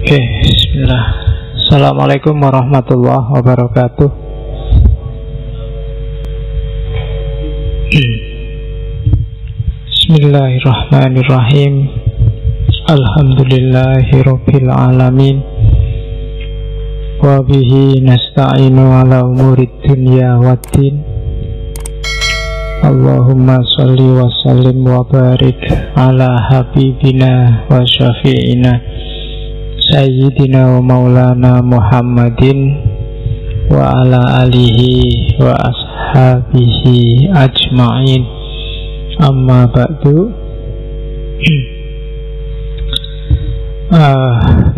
Oke, bismillah. Assalamualaikum warahmatullahi wabarakatuh. Bismillahirrahmanirrahim. Alhamdulillahirabbil alamin. Wa bihi nasta'inu ala umurid dunya waddin. Allahumma sholli wa sallim wa barik ala habibina wa syafi'ina Sayyidina wa maulana Muhammadin wa ala alihi wa ashabihi ajma'in. Amma ba'du.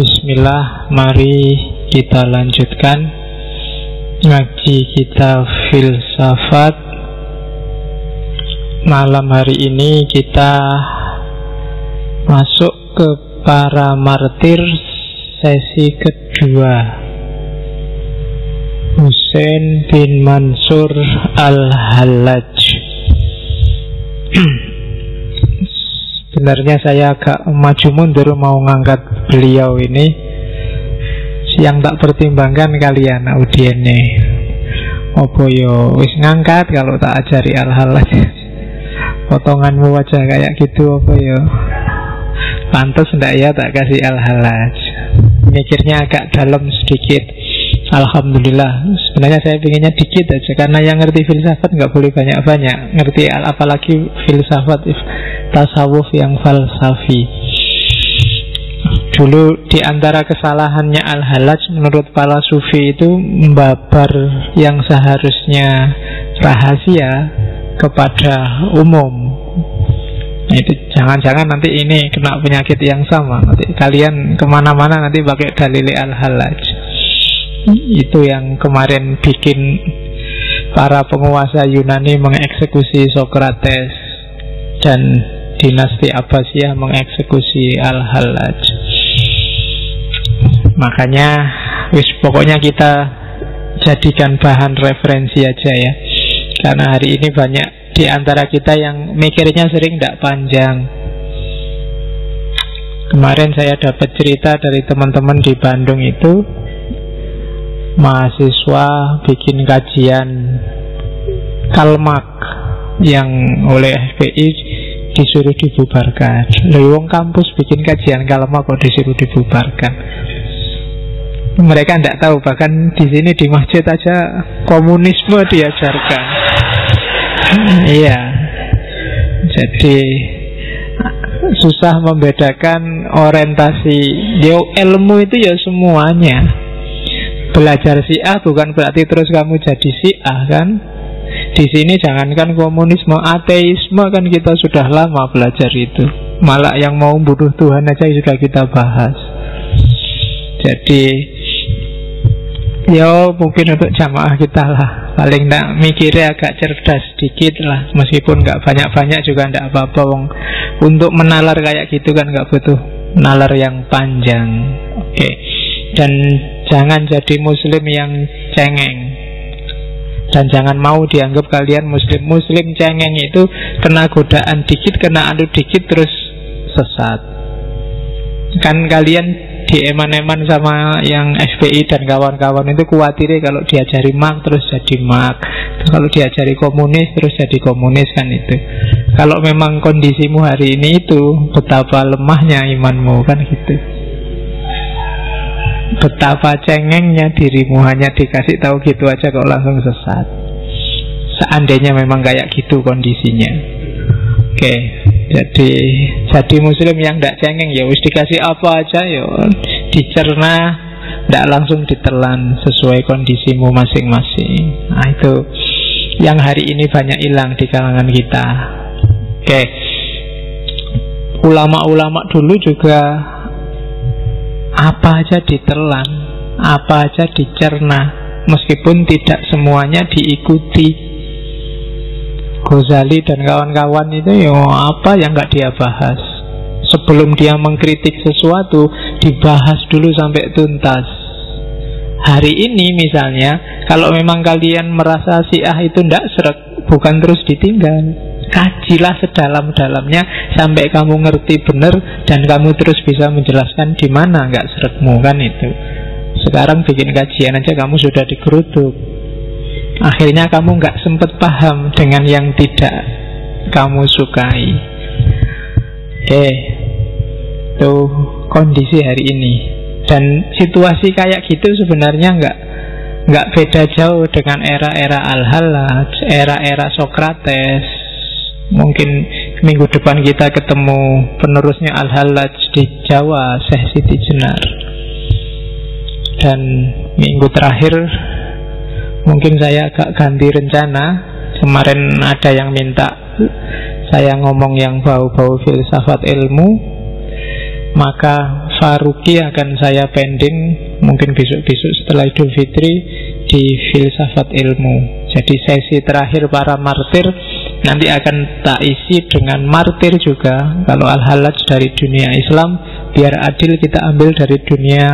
Bismillah, mari kita lanjutkan ngaji kita filsafat. Malam hari ini kita masuk ke para martir sesi kedua, Husain bin Mansur Al-Hallaj. Sebenarnya saya agak maju mundur mau ngangkat beliau ini. Yang tak pertimbangkan kalian audiennya. Opo yo wis ngangkat kalau tak ajari Al-Hallaj. Potonganmu wajah kayak gitu apa ya? Pantes ndak ya tak kasih Al-Hallaj. Mikirnya agak dalam sedikit. Alhamdulillah. Sebenarnya saya pinginnya dikit aja, karena yang ngerti filsafat nggak boleh banyak-banyak. Ngerti apalagi filsafat tasawuf yang falsafi. Dulu di antara kesalahannya Al-Hallaj menurut para sufi itu membabar yang seharusnya rahasia kepada umum. Itu jangan-jangan nanti ini kena penyakit yang sama. Nanti kalian kemana-mana nanti pakai dalil Al-Hallaj. Itu yang kemarin bikin para penguasa Yunani mengeksekusi Sokrates dan dinasti Abbasiyah mengeksekusi Al-Hallaj. Makanya pokoknya kita jadikan bahan referensi aja ya. Karena hari ini banyak di antara kita yang mikirnya sering tidak panjang. Kemarin saya dapat cerita dari teman-teman di Bandung itu, mahasiswa bikin kajian Kalmak yang oleh FPI disuruh dibubarkan. Wong kampus bikin kajian Kalmak kok disuruh dibubarkan. Mereka tidak tahu, bahkan di sini di masjid aja komunisme diajarkan. Iya. Jadi susah membedakan orientasi. Ilmu itu ya semuanya. Belajar Syiah bukan berarti terus kamu jadi Syiah kan? Di sini jangankan komunisme, ateisme kan kita sudah lama belajar itu. Malah yang mau bunuh Tuhan aja sudah kita bahas. Jadi ya mungkin untuk jamaah kita lah, paling tidak mikirnya agak cerdas sedikit lah. Meskipun nggak banyak-banyak juga nggak apa-apa. Untuk menalar kayak gitu kan nggak butuh nalar yang panjang. Oke. Dan jangan jadi muslim yang cengeng. Dan jangan mau dianggap kalian muslim. Muslim cengeng itu kena godaan dikit, kena anu dikit terus sesat. Kan kalian dieman-eman sama yang FPI dan kawan-kawan itu khawatirnya kalau diajari Marx terus jadi Marx, kalau diajari komunis terus jadi komunis kan itu. Kalau memang kondisimu hari ini itu, betapa lemahnya imanmu kan gitu. Betapa cengengnya dirimu, hanya dikasih tahu gitu aja kok langsung sesat. Seandainya memang kayak gitu kondisinya. Oke. Jadi muslim yang tidak cengeng ya wis dikasih apa aja ya dicerna, tidak langsung ditelan sesuai kondisimu masing-masing. Nah itu yang hari ini banyak hilang di kalangan kita. Oke. Ulama-ulama dulu juga apa aja ditelan, apa aja dicerna, meskipun tidak semuanya diikuti. Ghazali dan kawan-kawan itu ya apa yang nggak dia bahas. Sebelum dia mengkritik sesuatu, dibahas dulu sampai tuntas. Hari ini misalnya, kalau memang kalian merasa Syiah itu tidak sreg, bukan terus ditinggal. kajilah sedalam-dalamnya sampai kamu ngerti benar dan kamu terus bisa menjelaskan di mana nggak seretmu, kan itu. Sekarang bikin kajian aja kamu sudah digeruduk. Akhirnya kamu nggak sempat paham dengan yang tidak kamu sukai. Oke, itu kondisi hari ini. Dan situasi kayak gitu sebenarnya nggak beda jauh dengan era-era Al-Hallaj, era-era Sokrates. Mungkin minggu depan kita ketemu penerusnya Al-Hallaj di Jawa, Syekh Siti Jenar. Dan minggu terakhir mungkin saya agak ganti rencana. Kemarin ada yang minta saya ngomong yang bau-bau filsafat ilmu, maka Faruqi akan saya pending mungkin besok-besok setelah Idul Fitri di filsafat ilmu. Jadi sesi terakhir para martir nanti akan tak isi dengan martir juga. Kalau Al-Hallaj dari dunia Islam, biar adil kita ambil dari dunia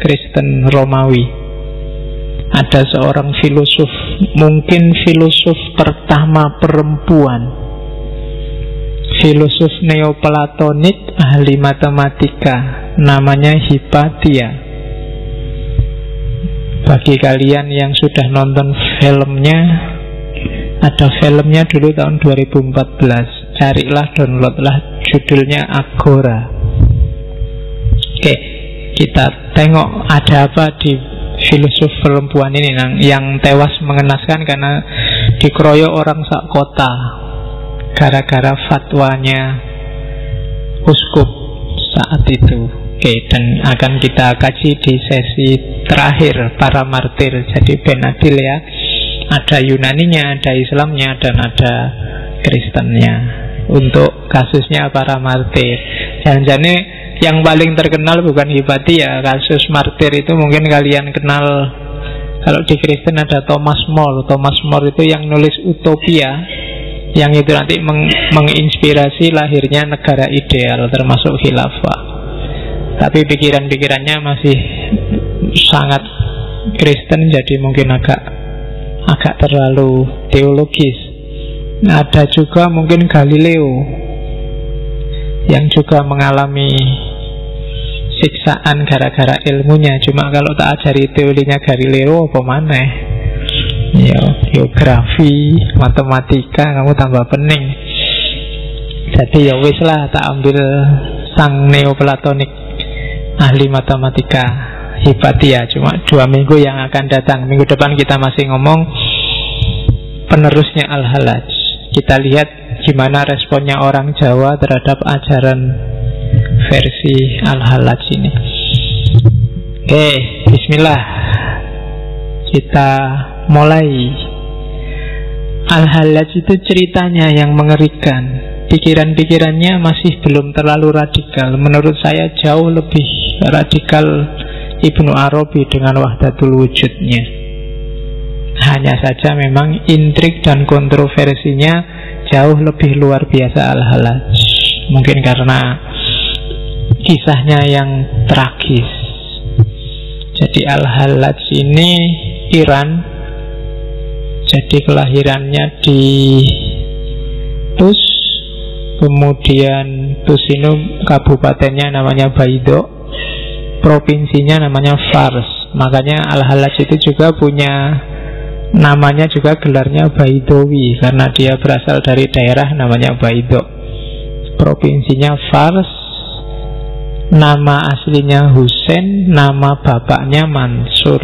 Kristen Romawi. Ada seorang filosof, mungkin filosof pertama perempuan, filosof neoplatonik, ahli matematika, namanya Hipatia. Bagi kalian yang sudah nonton filmnya, ada filmnya dulu tahun 2014, carilah, downloadlah, judulnya Agora. Oke, kita tengok ada apa di filosof perempuan ini yang tewas mengenaskan karena dikeroyok orang sak kota gara-gara fatwanya uskup saat itu. Oke, dan akan kita kaji di sesi terakhir para martir. Jadi ben adil ya, ada Yunaninya, ada Islamnya, dan ada Kristennya untuk kasusnya para martir. Jangan-jangan yang paling terkenal bukan Hipatia, kasus martir itu mungkin kalian kenal. Kalau di Kristen ada Thomas More. Thomas More itu yang nulis Utopia, yang itu nanti menginspirasi lahirnya negara ideal termasuk khilafah. Tapi pikiran-pikirannya masih sangat Kristen, jadi mungkin agak terlalu teologis. Ada juga mungkin Galileo yang juga mengalami siksaan gara-gara ilmunya. Cuma kalau tak ajari teorinya Galileo apa maneh, geografi, matematika, kamu tambah pening. Jadi ya wis lah, tak ambil sang neoplatonik ahli matematika Hipatia. Cuma 2 minggu yang akan datang. Minggu depan kita masih ngomong penerusnya Al-Hallaj. Kita lihat gimana responnya orang Jawa terhadap ajaran versi Al-Hallaj ini. Oke, bismillah, kita mulai. Al-Hallaj itu ceritanya yang mengerikan. Pikiran-pikirannya masih belum terlalu radikal. Menurut saya jauh lebih radikal Ibnu Arabi dengan Wahdatul Wujudnya. Hanya saja memang intrik dan kontroversinya jauh lebih luar biasa Al-Hallaj. Mungkin karena kisahnya yang tragis. Jadi Al-Hallaj ini Iran. Jadi kelahirannya di Tus. Kemudian Tus ini kabupatennya namanya Baido, provinsinya namanya Fars. Makanya Al-Hallaj itu juga punya namanya, juga gelarnya Baidowi, karena dia berasal dari daerah namanya Baido. Provinsinya Fars. Nama aslinya Husain, nama bapaknya Mansur.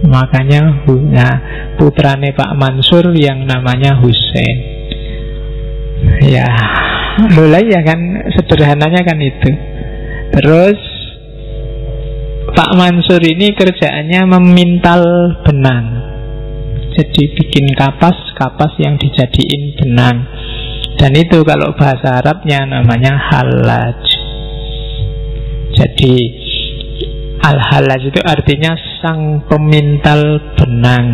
Makanya putrane Pak Mansur yang namanya Husain. Ya, mulai ya kan, sederhananya kan itu. Terus Pak Mansur ini kerjaannya memintal benang. Jadi bikin kapas yang dijadiin benang. Dan itu kalau bahasa Arabnya namanya Hallaj. Jadi Al-Hallaj itu artinya sang pemintal benang.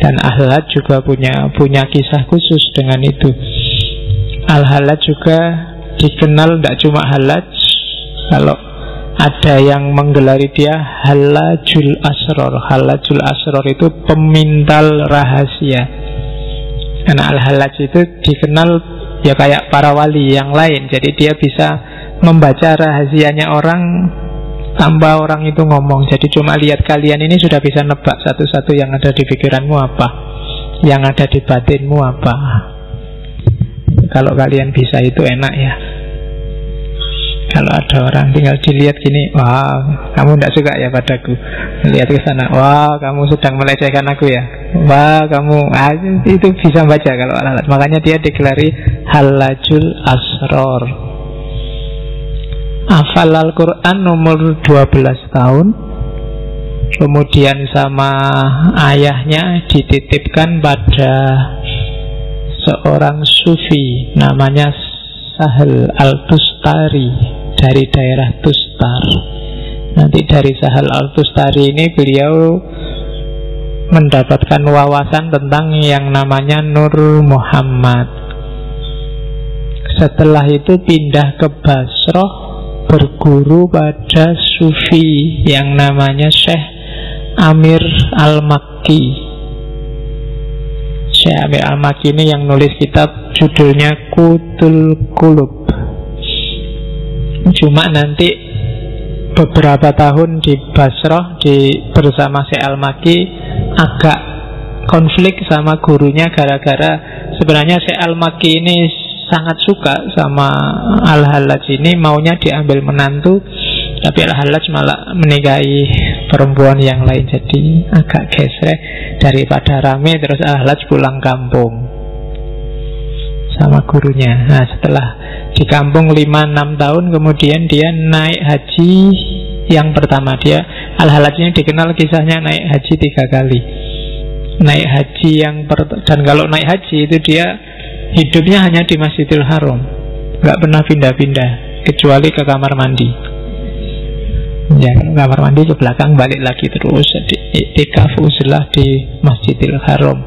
Dan Al-Hallaj juga punya kisah khusus dengan itu. Al-Hallaj juga dikenal tidak cuma Hallaj. Kalau ada yang menggelari dia Hallajul Asror. Hallajul Asror itu pemintal rahasia. Karena Al-Hallaj itu dikenal ya kayak para wali yang lain. Jadi dia bisa membaca rahasianya orang tanpa orang itu ngomong. Jadi cuma lihat kalian ini sudah bisa nebak satu-satu yang ada di pikiranmu apa, yang ada di batinmu apa. Kalau kalian bisa itu enak ya. Kalau ada orang tinggal dilihat gini, wah kamu tidak suka ya padaku. Lihat ke sana, wah kamu sedang melecehkan aku ya. Wah kamu, itu bisa baca kalau Al-Hallaj. Makanya dia digelari Hallajul Asror. Hafal Al-Quran umur 12 tahun. Kemudian sama ayahnya dititipkan pada seorang sufi namanya Sahal Al-Tustari dari daerah Tustar. Nanti dari Sahal Al-Tustari ini beliau mendapatkan wawasan tentang yang namanya Nur Muhammad. Setelah itu pindah ke Basrah, berguru pada sufi yang namanya Syekh Amir Al-Makki. Syekh Amir Al-Makki ini yang nulis kitab judulnya Qutul Qulub. Cuma nanti beberapa tahun di Basrah bersama Syekh Al-Makki agak konflik sama gurunya, gara-gara sebenarnya Syekh Al-Makki ini sangat suka sama Al-Hallaj ini, maunya diambil menantu, tapi Al-Hallaj malah menikahi perempuan yang lain. Jadi agak gesrek. Daripada rame, terus Al-Hallaj pulang kampung sama gurunya. Nah setelah di kampung 5-6 tahun, kemudian dia naik haji yang pertama. Dia Al-Hallaj ini dikenal kisahnya naik haji 3 kali. Naik haji dan kalau naik haji itu dia hidupnya hanya di Masjidil Haram, nggak pernah pindah-pindah kecuali ke kamar mandi. Ya, kamar mandi ke belakang, balik lagi terus. Jadi iktikaf uzlah di Masjidil Haram.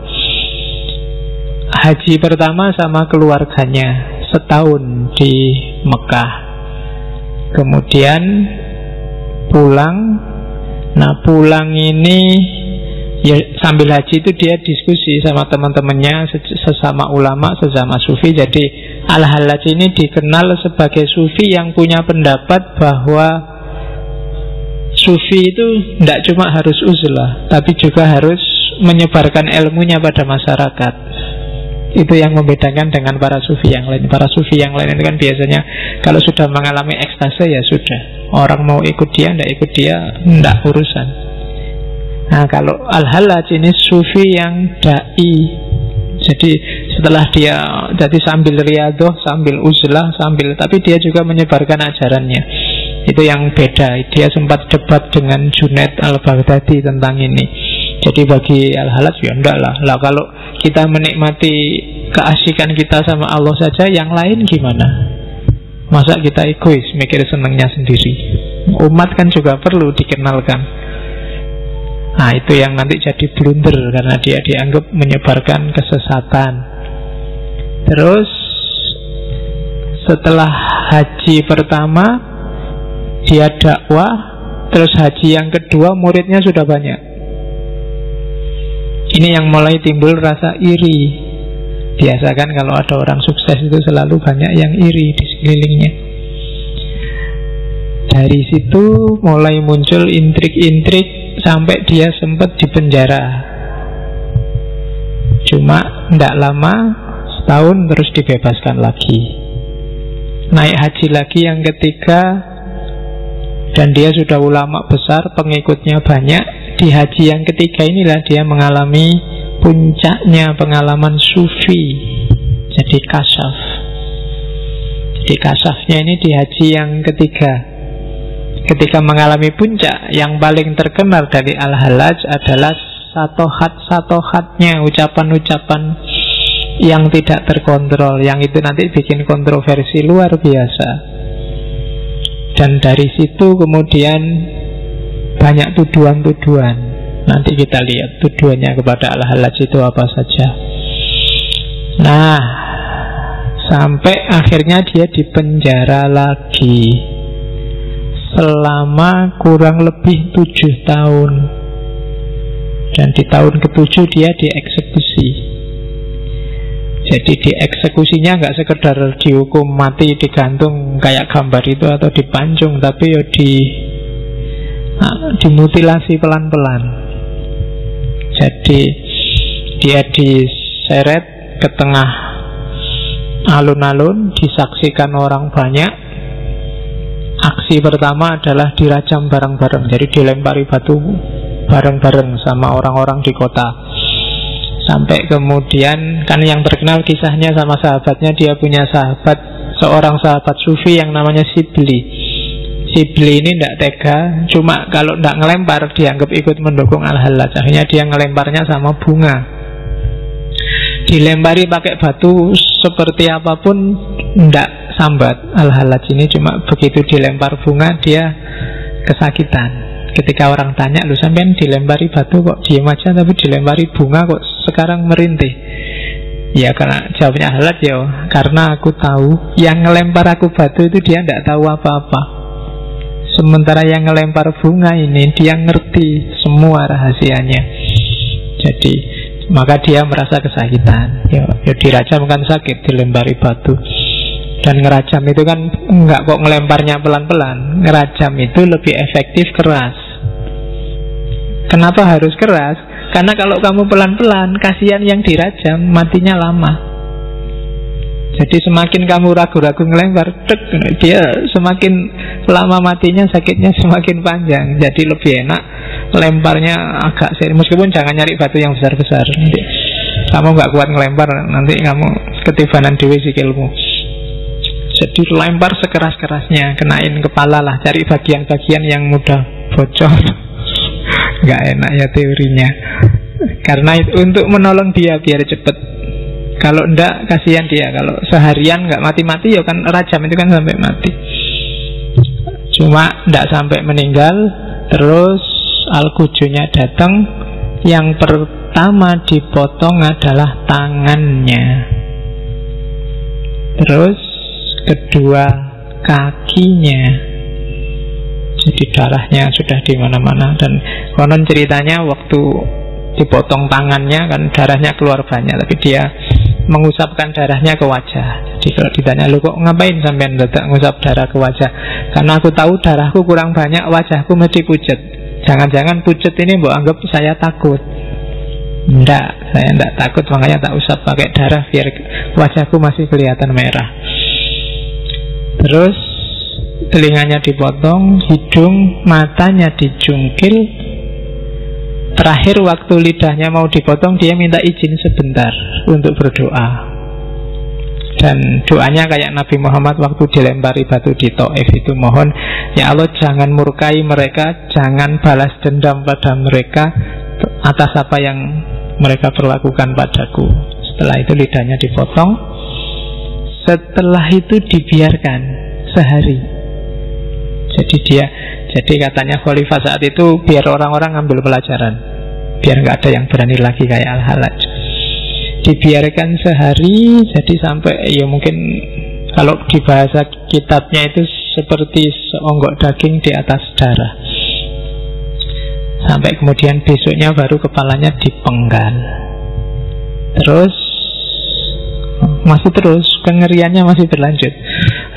Haji pertama sama keluarganya setahun di Mekah. Kemudian pulang. Nah pulang ini ya sambil haji itu dia diskusi sama teman-temannya, sesama ulama, sesama sufi. Jadi Al-Hallaj ini dikenal sebagai sufi yang punya pendapat bahwa sufi itu tidak cuma harus uzlah, tapi juga harus menyebarkan ilmunya pada masyarakat. Itu yang membedakan dengan para sufi yang lain. Para sufi yang lain itu kan biasanya kalau sudah mengalami ekstase ya sudah, orang mau ikut dia, tidak ikut dia, tidak urusan. Nah kalau Al-Hallaj ini sufi yang da'i. Jadi setelah dia jadi sambil riadoh, sambil uzlah, tapi dia juga menyebarkan ajarannya. Itu yang beda. Dia sempat debat dengan Junaid Al-Baghdadi tentang ini. Jadi bagi Al-Hallaj ya enggak lah. Kalau kita menikmati keasikan kita sama Allah saja, yang lain gimana? Masa kita egois mikir senangnya sendiri? Umat kan juga perlu dikenalkan. Nah itu yang nanti jadi blunder, karena dia dianggap menyebarkan kesesatan. Terus setelah haji pertama dia dakwah, terus haji yang kedua muridnya sudah banyak. Ini yang mulai timbul rasa iri. Biasa kan kalau ada orang sukses itu selalu banyak yang iri di sekelilingnya. Dari situ mulai muncul intrik-intrik sampai dia sempat dipenjara. Cuma tidak lama, setahun terus dibebaskan lagi. Naik haji lagi yang ketiga, dan dia sudah ulama besar, pengikutnya banyak. Di haji yang ketiga inilah dia mengalami puncaknya pengalaman sufi. Jadi kasyaf. Jadi kasyafnya ini di haji yang ketiga. Ketika mengalami puncak, yang paling terkenal dari Al-Hallaj adalah satohat-satohatnya, ucapan-ucapan yang tidak terkontrol, yang itu nanti bikin kontroversi luar biasa. Dan dari situ kemudian banyak tuduhan-tuduhan. Nanti kita lihat tuduhannya kepada Al-Hallaj itu apa saja. Nah, sampai akhirnya dia dipenjara lagi selama kurang lebih 7 tahun. Dan di tahun ke-7 dia dieksekusi. Jadi dieksekusinya nggak sekedar dihukum mati digantung kayak gambar itu atau dipancung, tapi ya dimutilasi pelan-pelan. Jadi dia diseret ke tengah alun-alun, disaksikan orang banyak. Aksi pertama adalah dirajam bareng-bareng, jadi dilempari batu bareng-bareng sama orang-orang di kota. Sampai kemudian, kan yang terkenal kisahnya sama sahabatnya, dia punya sahabat, seorang sahabat sufi yang namanya Sibli. Sibli ini tidak tega, cuma kalau tidak ngelempar dianggap ikut mendukung Al-Hallaj. Akhirnya dia ngelemparnya sama bunga. Dilempari pakai batu seperti apapun tidak sambat Al-Hallaj ini, cuma begitu dilempar bunga dia kesakitan. Ketika orang tanya, lu sampean dilempari batu kok diem aja, tapi dilempari bunga kok sekarang merintih? Ya karena jawabnya Al-Hallaj, ya karena aku tahu yang ngelempar aku batu itu dia tidak tahu apa-apa, sementara yang ngelempar bunga ini dia ngerti semua rahasianya. Jadi maka dia merasa kesakitan. Ya dirajam kan sakit, dilempari batu. Dan ngerajam itu kan enggak kok ngelemparnya pelan-pelan. Ngerajam itu lebih efektif keras. Kenapa harus keras? Karena kalau kamu pelan-pelan, kasihan yang dirajam, matinya lama. Jadi semakin kamu ragu-ragu ngelempar, dia semakin lama matinya, sakitnya semakin panjang. Jadi lebih enak lemparnya agak serius. Meskipun jangan nyari batu yang besar-besar. Nanti kamu nggak kuat ngelempar, nanti kamu ketibanan dewe sikilmu. Jadi lempar sekeras-kerasnya, kenain kepala lah, cari bagian-bagian yang mudah bocor. Nggak enak ya teorinya. Karena itu untuk menolong dia biar cepet. Kalau enggak kasihan dia. Kalau seharian nggak mati-mati ya kan rajam itu kan sampai mati. Cuma enggak sampai meninggal. Terus Al-Qujunya datang. Yang pertama dipotong adalah tangannya. Terus kedua kakinya. Jadi darahnya sudah di mana-mana. Dan konon ceritanya waktu dipotong tangannya kan darahnya keluar banyak, tapi dia mengusapkan darahnya ke wajah. Jadi kalau ditanya, lu kok ngapain sampean dadak ngusap darah ke wajah? Karena aku tahu darahku kurang banyak, wajahku mesti pucet. Jangan-jangan pucet ini mbok anggap saya takut. Enggak, saya enggak takut, makanya tak usap pakai darah biar wajahku masih kelihatan merah. Terus telinganya dipotong, hidung, matanya dijungkil. Terakhir waktu lidahnya mau dipotong, dia minta izin sebentar untuk berdoa. Dan doanya kayak Nabi Muhammad waktu dilempari batu di Taif itu, mohon ya Allah jangan murkai mereka, jangan balas dendam pada mereka atas apa yang mereka perlakukan padaku. Setelah itu lidahnya dipotong. Setelah itu dibiarkan sehari. Jadi katanya Khalifah saat itu biar orang-orang ngambil pelajaran, biar nggak ada yang berani lagi kayak Al-Hallaj. Dibiarkan sehari, jadi sampai ya mungkin kalau di bahasa kitabnya itu seperti seonggok daging di atas darah. Sampai kemudian besoknya baru kepalanya dipenggal. Terus masih terus, kengeriannya masih berlanjut.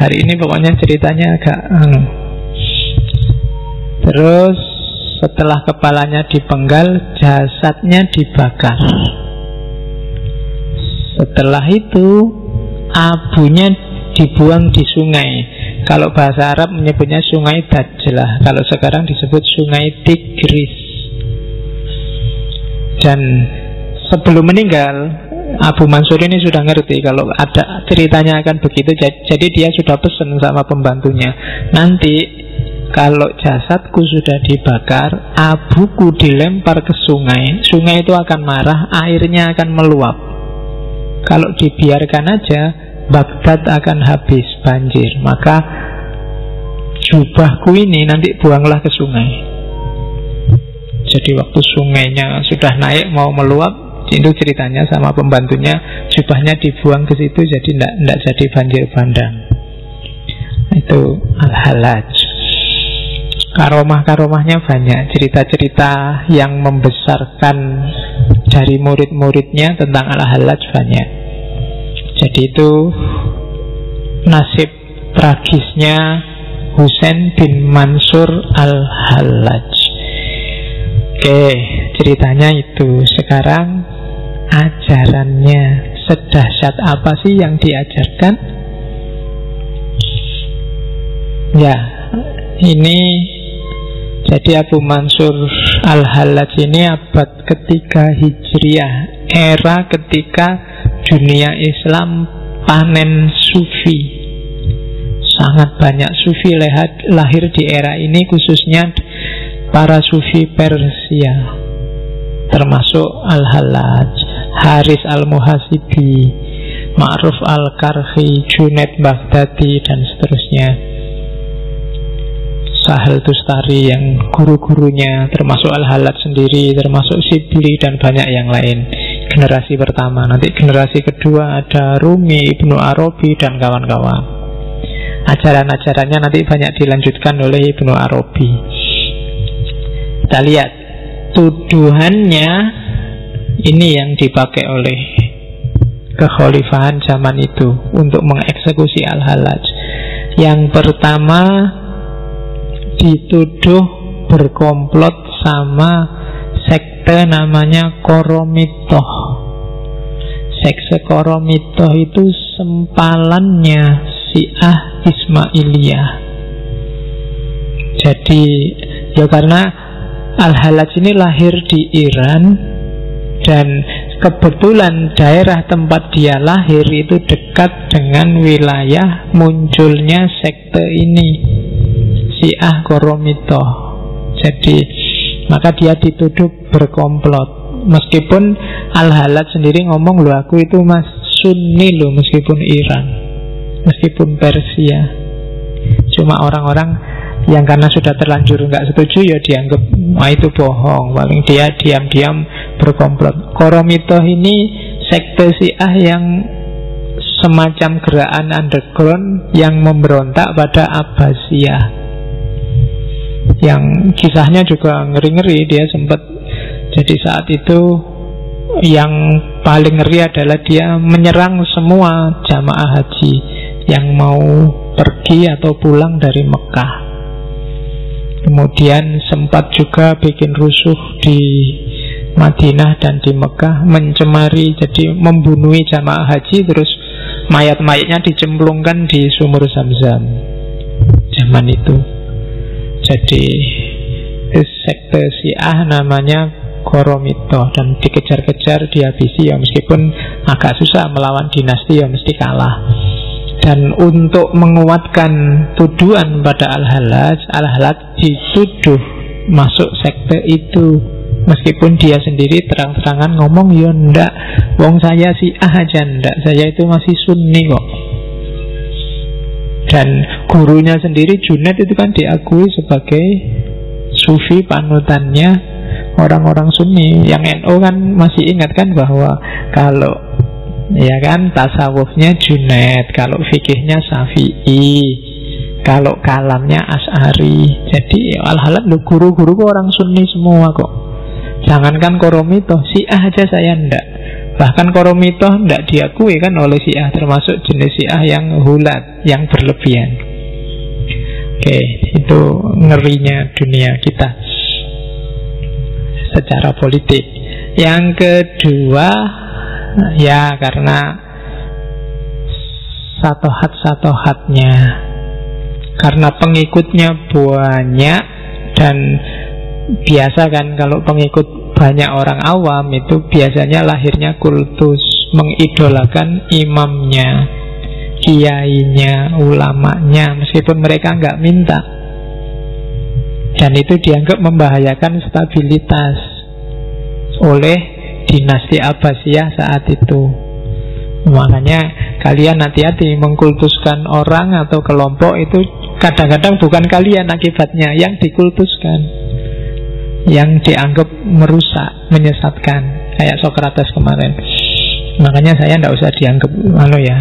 Hari ini pokoknya ceritanya agak Terus setelah kepalanya dipenggal, jasadnya dibakar. Setelah itu abunya dibuang di sungai. Kalau bahasa Arab menyebutnya sungai Dajlah, kalau sekarang disebut sungai Tigris. Dan sebelum meninggal, Abu Mansur ini sudah ngerti kalau ada ceritanya akan begitu. Jadi dia sudah pesan sama pembantunya, nanti kalau jasadku sudah dibakar, abuku dilempar ke sungai. Sungai itu akan marah, airnya akan meluap. Kalau dibiarkan aja, Baghdad akan habis banjir. Maka jubahku ini nanti buanglah ke sungai. Jadi waktu sungainya sudah naik mau meluap, itu ceritanya sama pembantunya, jubahnya dibuang ke situ, jadi tidak jadi banjir bandang. Itu Al-Hallaj. Karomah-karomahnya banyak, cerita-cerita yang membesarkan dari murid-muridnya tentang Al-Hallaj banyak. Jadi itu nasib tragisnya Husain bin Mansur al-Hallaj. Oke, ceritanya itu. Sekarang ajarannya, sedahsyat apa sih yang diajarkan? Ya, ini jadi Abu Mansur al-Hallaj ini abad ketiga Hijriah, era ketika dunia Islam panen sufi. Sangat banyak sufi lahir di era ini, khususnya para sufi Persia, termasuk Al-Hallaj, Haris Al-Muhasibi, Ma'ruf Al-Karhi, Junaid Baghdadi, dan seterusnya. Sahal Tustari yang guru-gurunya, termasuk Al-Hallaj sendiri, termasuk Sibli, dan banyak yang lain. Generasi pertama. Nanti generasi kedua ada Rumi, Ibnu Arabi, dan kawan-kawan. Ajaran-ajarannya nanti banyak dilanjutkan oleh Ibnu Arabi. Kita lihat tuduhannya ini yang dipakai oleh kekhalifahan zaman itu untuk mengeksekusi Al-Hallaj. Yang pertama, dituduh berkomplot sama sekte namanya Koromitoh. Sekte Koromitoh itu sempalannya Syiah Ismailiyah. Jadi ya karena Al-Hallaj ini lahir di Iran, dan kebetulan daerah tempat dia lahir itu dekat dengan wilayah munculnya sekte ini, Syiah Koromitoh. Jadi maka dia dituduh berkomplot. Meskipun Al-Hallaj sendiri ngomong, loh aku itu mas Sunni loh, meskipun Iran, meskipun Persia. Cuma orang-orang yang karena sudah terlanjur nggak setuju ya dianggap itu bohong. Paling dia diam-diam berkomplot. Koromitoh ini sekte Syiah yang semacam gerakan underground yang memberontak pada Abbasiyah, yang kisahnya juga ngeri-ngeri. Dia sempat, jadi saat itu yang paling ngeri adalah dia menyerang semua jamaah haji yang mau pergi atau pulang dari Mekah. Kemudian sempat juga bikin rusuh di Madinah dan di Mekah, mencemari, jadi membunuhi jamaah haji, terus mayat-mayatnya dicemplungkan di sumur Zam-Zam zaman itu. Jadi sekte Syiah namanya Koromitoh, dan dikejar-kejar, dihabisi ya, meskipun agak susah melawan dinasti ya mesti kalah. Dan untuk menguatkan tuduhan pada Al-Hallaj, Al-Hallaj dituduh masuk sekte itu, meskipun dia sendiri terang-terangan ngomong, ya ndak, wong saya Syiah aja ndak, saya itu masih Sunni kok. Dan gurunya sendiri Junaid itu kan diakui sebagai sufi panutannya orang-orang Sunni. Yang NU kan masih ingat kan bahwa kalau ya kan tasawufnya Junaid, kalau fikihnya Syafi'i, kalau kalamnya Asy'ari. Jadi Al-Hallaj lo guru-guru orang Sunni semua kok. Jangankan Koromitoh, Syiah aja saya ndak. Bahkan Koromitoh ndak diakui kan oleh Syiah, termasuk jenis Syiah yang hulat, yang berlebihan. Oke, itu ngerinya dunia kita secara politik. Yang kedua, ya karena satohat-satohatnya, karena pengikutnya banyak, dan biasa kan kalau pengikut banyak orang awam itu biasanya lahirnya kultus, mengidolakan imamnya, kiainya, ulamanya, meskipun mereka nggak minta. Dan itu dianggap membahayakan stabilitas oleh dinasti Abbasiyah saat itu. Makanya kalian hati-hati mengkultuskan orang atau kelompok itu. Kadang-kadang bukan kalian akibatnya, yang dikultuskan, yang dianggap merusak, menyesatkan, kayak Sokrates kemarin. Makanya saya tidak usah dianggap ya,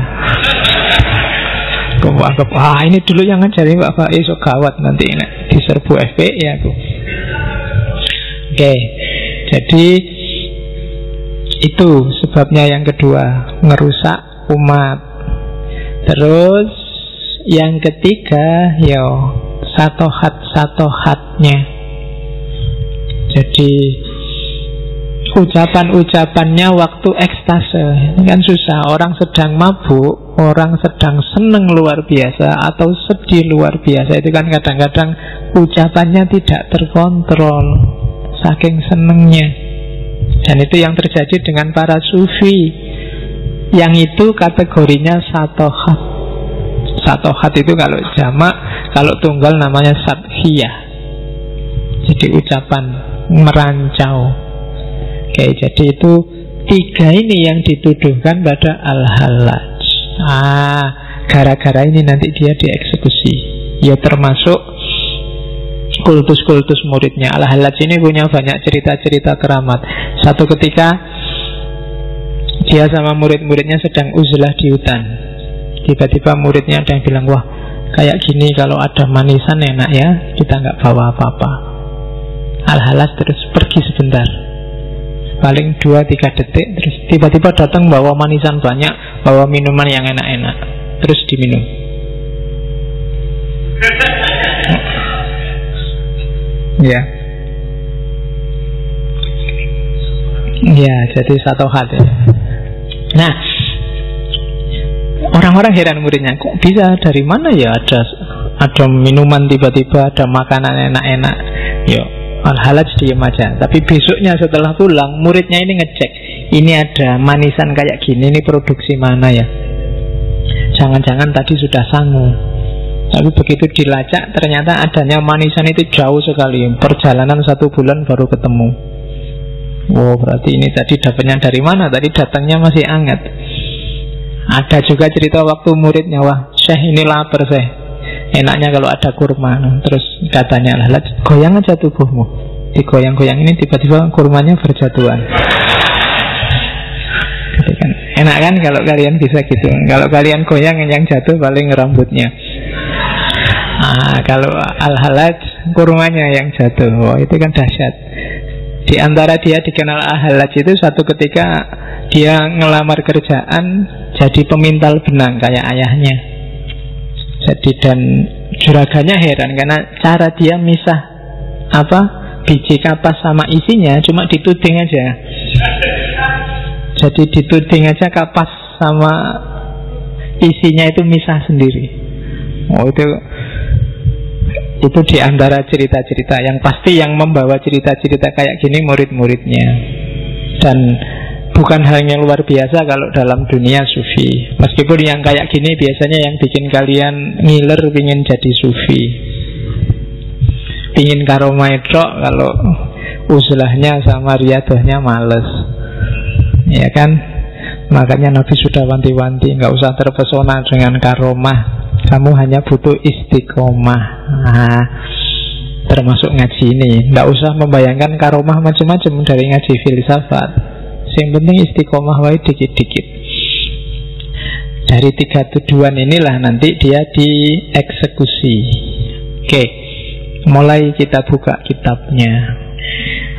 kok anggap ini dulu yang ngajarin Pak Faiz, so gawat nanti diserbu FPI aku. Oke, jadi itu sebabnya yang kedua, ngerusak umat. Terus yang ketiga, ya satohat-satohatnya. Jadi ucapan-ucapannya waktu ekstase. Ini kan susah. Orang sedang mabuk, orang sedang seneng luar biasa atau sedih luar biasa, itu kan kadang-kadang ucapannya tidak terkontrol saking senengnya. Dan itu yang terjadi dengan para sufi. Yang itu kategorinya satohat. Satohat itu kalau jamak, kalau tunggal namanya sadhiyah. Jadi ucapan merancau. Oke, jadi itu tiga ini yang dituduhkan pada Al-Hallaj. Gara-gara ini nanti dia dieksekusi. Ya termasuk kultus-kultus muridnya. Al-Hallaj ini punya banyak cerita-cerita keramat. Satu ketika dia sama murid-muridnya sedang uzlah di hutan. Tiba-tiba muridnya ada yang bilang, wah kayak gini kalau ada manisan enak ya, kita nggak bawa apa-apa. Al-Hallaj terus pergi sebentar, paling 2-3 detik, terus tiba-tiba datang bawa manisan banyak, bawa minuman yang enak-enak, terus diminum. Ya, ya, jadi satohat ya. Nah, orang-orang heran muridnya, kok bisa, dari mana ya ada minuman tiba-tiba, ada makanan enak-enak. Yo, Al-Hallaj diem aja. Tapi besoknya setelah pulang, muridnya ini ngecek, ini ada manisan kayak gini, ini produksi mana ya? Jangan-jangan tadi sudah sangu. Tapi begitu dilacak, ternyata adanya manisan itu jauh sekali. Perjalanan 1 bulan baru ketemu. Wow, berarti ini tadi dapatnya dari mana? Tadi datangnya masih hangat. Ada juga cerita waktu muridnya, wah Syekh ini lapar Syekh, enaknya kalau ada kurma. Terus katanya, lah goyang aja tubuhmu. Digoyang-goyang ini tiba-tiba kurmanya berjatuhan. Gitu kan. Enak kan kalau kalian bisa gitu. Kalau kalian goyang yang jatuh paling rambutnya. Kalau Al-Hallaj kurmanya yang jatuh. Oh, itu kan dahsyat. Di antara dia dikenal Al-Hallaj itu satu ketika dia ngelamar kerjaan jadi pemintal benang kayak ayahnya. Jadi dan juraganya heran karena cara dia misah biji kapas sama isinya cuma dituding aja. Jadi dituding aja kapas sama isinya itu misah sendiri. Oh, itu di antara cerita-cerita yang pasti yang membawa cerita-cerita kayak gini murid-muridnya. Dan bukan hanya luar biasa kalau dalam dunia sufi. Meskipun yang kayak gini biasanya yang bikin kalian ngiler pingin jadi sufi, pingin karomah itu, kalau uzlahnya sama riadohnya males, ya kan? Makanya Nabi sudah wanti-wanti, nggak usah terpesona dengan karomah, kamu hanya butuh istiqomah. Termasuk ngaji ini, nggak usah membayangkan karomah macam-macam dari ngaji filsafat. Yang penting istiqomah wae dikit-dikit. Dari 3 tuduhan inilah nanti dia dieksekusi. Oke, mulai kita buka kitabnya.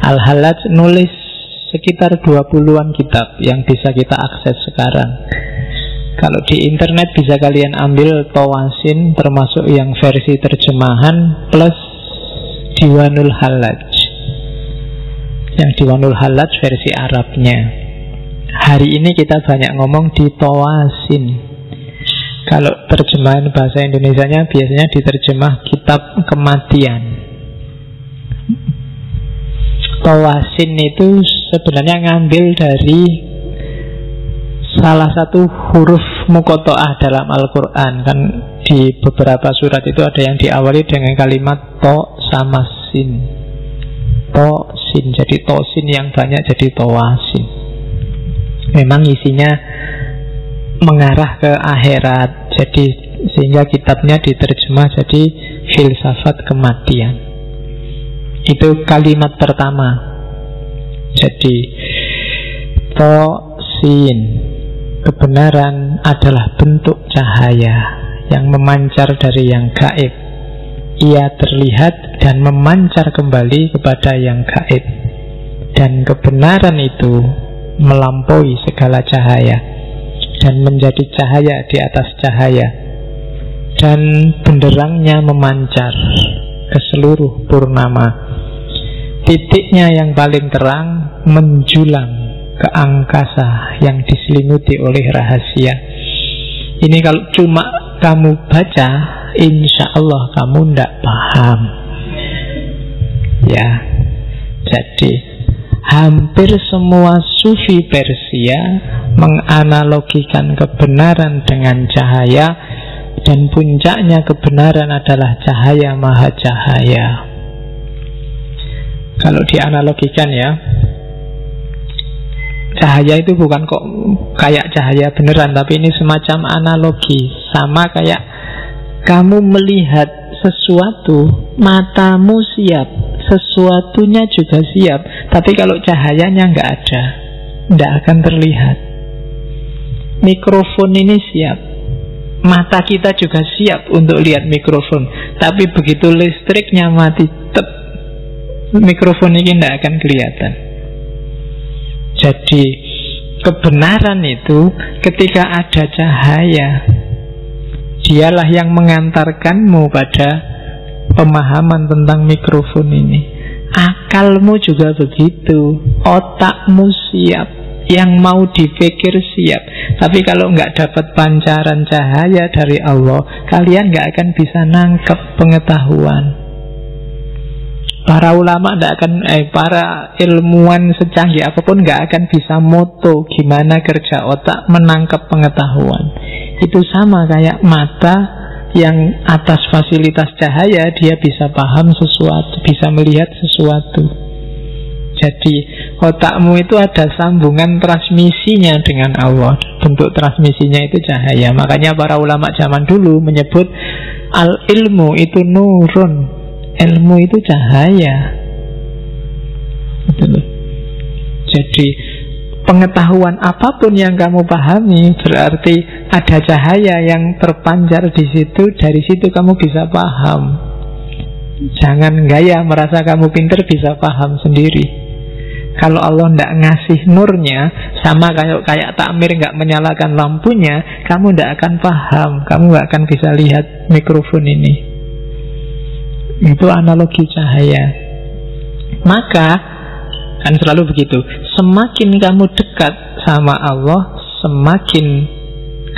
Al-Hallaj nulis sekitar 20-an kitab yang bisa kita akses sekarang. Kalau di internet bisa kalian ambil Tawasin, termasuk yang versi terjemahan plus Diwanul Hallaj. Yang Diwanul Hallaj versi Arabnya. Hari ini kita banyak ngomong di Tawasin. Kalau terjemahan bahasa Indonesianya biasanya diterjemah kitab kematian. Tawasin itu sebenarnya ngambil dari salah satu huruf muqatta'ah dalam Al-Quran. Kan di beberapa surat itu ada yang diawali dengan kalimat to sama sin. To sin, jadi tosin yang banyak jadi tawasin. Memang isinya mengarah ke akhirat. Jadi sehingga kitabnya diterjemah jadi filsafat kematian. Itu kalimat pertama. Jadi tosin, kebenaran adalah bentuk cahaya yang memancar dari yang gaib. Ia terlihat dan memancar kembali kepada yang gaib. Dan kebenaran itu melampaui segala cahaya. dan menjadi cahaya di atas cahaya, dan benderangnya memancar ke seluruh purnama. Titiknya yang paling terang menjulang ke angkasa yang diselimuti oleh rahasia. Ini kalau cuma kamu baca, insya Allah kamu tidak paham. Ya, jadi hampir semua sufi Persia menganalogikan kebenaran dengan cahaya, dan puncaknya kebenaran adalah cahaya maha cahaya. Kalau dianalogikan ya, cahaya itu bukan kok kayak cahaya beneran, tapi ini semacam analogi. Sama kayak kamu melihat sesuatu, matamu siap, sesuatunya juga siap, tapi kalau cahayanya nggak ada, nggak akan terlihat. Mikrofon ini siap, mata kita juga siap untuk lihat mikrofon, tapi begitu listriknya mati, mikrofon ini tidak akan kelihatan. Jadi kebenaran itu ketika ada cahaya, dialah yang mengantarkanmu pada pemahaman tentang mikrofon ini. Akalmu juga begitu, otakmu siap, yang mau dipikir siap. Tapi kalau nggak dapat pancaran cahaya dari Allah, kalian nggak akan bisa nangkep pengetahuan. Para ulama para ilmuwan secanggih apapun nggak akan bisa moto gimana kerja otak menangkap pengetahuan. Itu sama kayak mata yang atas fasilitas cahaya dia bisa paham sesuatu, bisa melihat sesuatu. Jadi otakmu itu ada sambungan transmisinya dengan Allah. Bentuk transmisinya itu cahaya. Makanya para ulama zaman dulu menyebut al-ilmu itu nurun. Ilmu itu cahaya. Jadi pengetahuan apapun yang kamu pahami berarti ada cahaya yang terpancar di situ. Dari situ kamu bisa paham. Jangan gaya merasa kamu pintar bisa paham sendiri. Kalau Allah tidak ngasih nurnya, sama kayak takmir nggak menyalakan lampunya, kamu tidak akan paham, kamu nggak akan bisa lihat mikrofon ini. Itu analogi cahaya. Maka kan selalu begitu, semakin kamu dekat sama Allah, semakin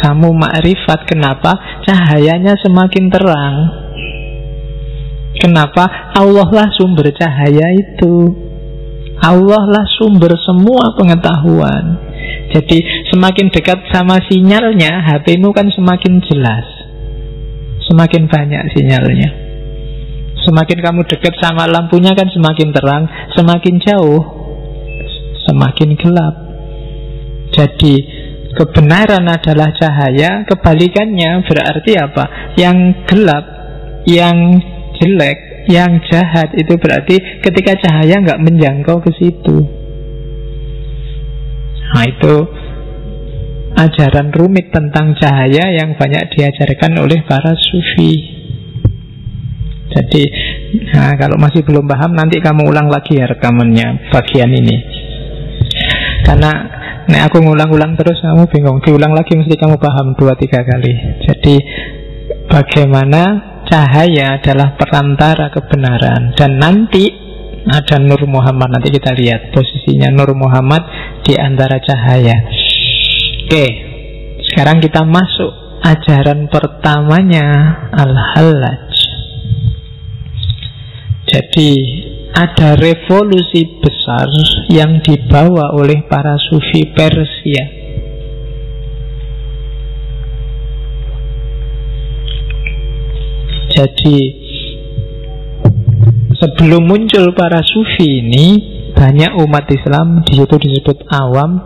kamu makrifat. Kenapa? Cahayanya semakin terang. Kenapa? Allah lah sumber cahaya itu. Allah lah sumber semua pengetahuan. Jadi semakin dekat sama sinyalnya, HP-mu kan semakin jelas, semakin banyak sinyalnya. Semakin kamu dekat sama lampunya kan semakin terang, semakin jauh semakin gelap. Jadi kebenaran adalah cahaya, kebalikannya berarti apa? Yang gelap, yang jelek, yang jahat itu berarti ketika cahaya nggak menjangkau ke situ. Nah itu ajaran rumit tentang cahaya yang banyak diajarkan oleh para sufi. Jadi kalau masih belum paham, nanti kamu ulang lagi ya rekamannya bagian ini. Karena aku ngulang-ulang terus kamu bingung, diulang lagi mesti kamu paham 2-3 kali. Jadi bagaimana cahaya adalah perantara kebenaran. Dan nanti ada Nur Muhammad, nanti kita lihat posisinya Nur Muhammad di antara cahaya. Oke, sekarang kita masuk ajaran pertamanya, Al-Hallaj. Jadi ada revolusi besar yang dibawa oleh para sufi Persia. Jadi sebelum muncul para sufi ini, banyak umat Islam, di situ disebut awam,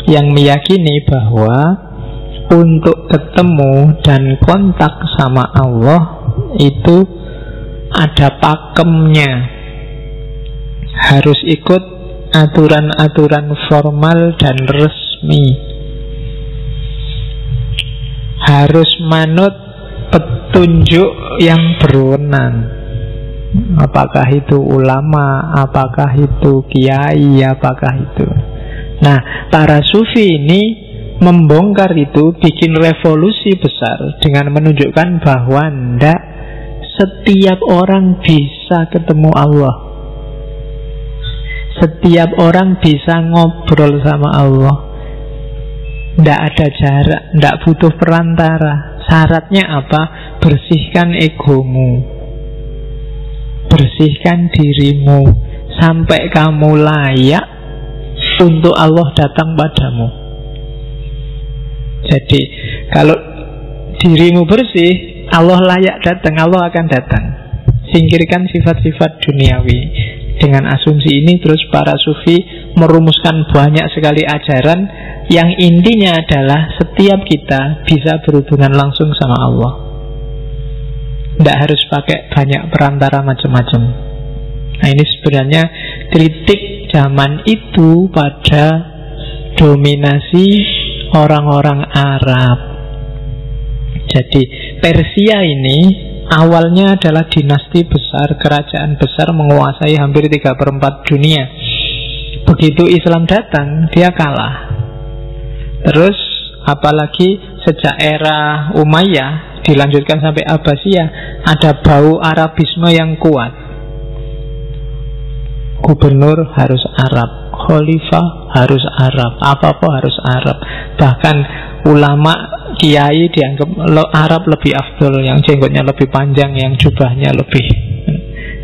yang meyakini bahwa untuk ketemu dan kontak sama Allah itu ada pakemnya, harus ikut aturan-aturan formal dan resmi, harus manut petunjuk yang berwenang. Apakah itu ulama, apakah itu kiai, apakah itu. Nah, para sufi ini membongkar itu, bikin revolusi besar dengan menunjukkan bahwa ndak setiap orang bisa ketemu Allah. Setiap orang bisa ngobrol sama Allah. Ndak ada jarak, ndak butuh perantara. Syaratnya apa? Bersihkan egomu, bersihkan dirimu sampai kamu layak untuk Allah datang padamu. Jadi kalau dirimu bersih, Allah layak datang, Allah akan datang. Singkirkan sifat-sifat duniawi. Dengan asumsi ini terus para sufi merumuskan banyak sekali ajaran yang intinya adalah setiap kita bisa berhubungan langsung sama Allah. Tidak harus pakai banyak perantara macam-macam. Nah, ini sebenarnya kritik zaman itu pada dominasi orang-orang Arab. Jadi Persia ini awalnya adalah dinasti besar, kerajaan besar menguasai hampir 3/4 dunia. Begitu Islam datang, dia kalah. Terus apalagi sejak era Umayyah dilanjutkan sampai Abbasiyah, ada bau Arabisme yang kuat. Gubernur harus Arab, khalifah harus Arab, apa-apa harus Arab. Bahkan ulama, kiai dianggap Arab lebih afdol, yang jenggotnya lebih panjang, yang jubahnya lebih.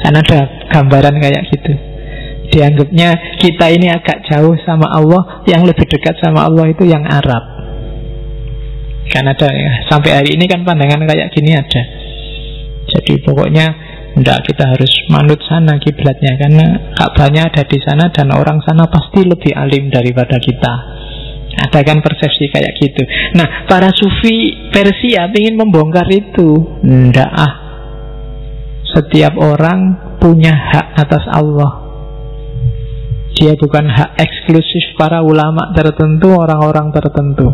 Kan ada gambaran kayak gitu. Dianggapnya kita ini agak jauh sama Allah, yang lebih dekat sama Allah itu yang Arab. Kan ada ya, sampai hari ini kan pandangan kayak gini ada. Jadi pokoknya enggak, kita harus manut sana kiblatnya, karena Ka'bahnya ada di sana dan orang sana pasti lebih alim daripada kita. Ada kan persepsi kayak gitu. Nah, para sufi Persia ingin membongkar itu. Enggak setiap orang punya hak atas Allah. Dia bukan hak eksklusif para ulama tertentu, orang-orang tertentu.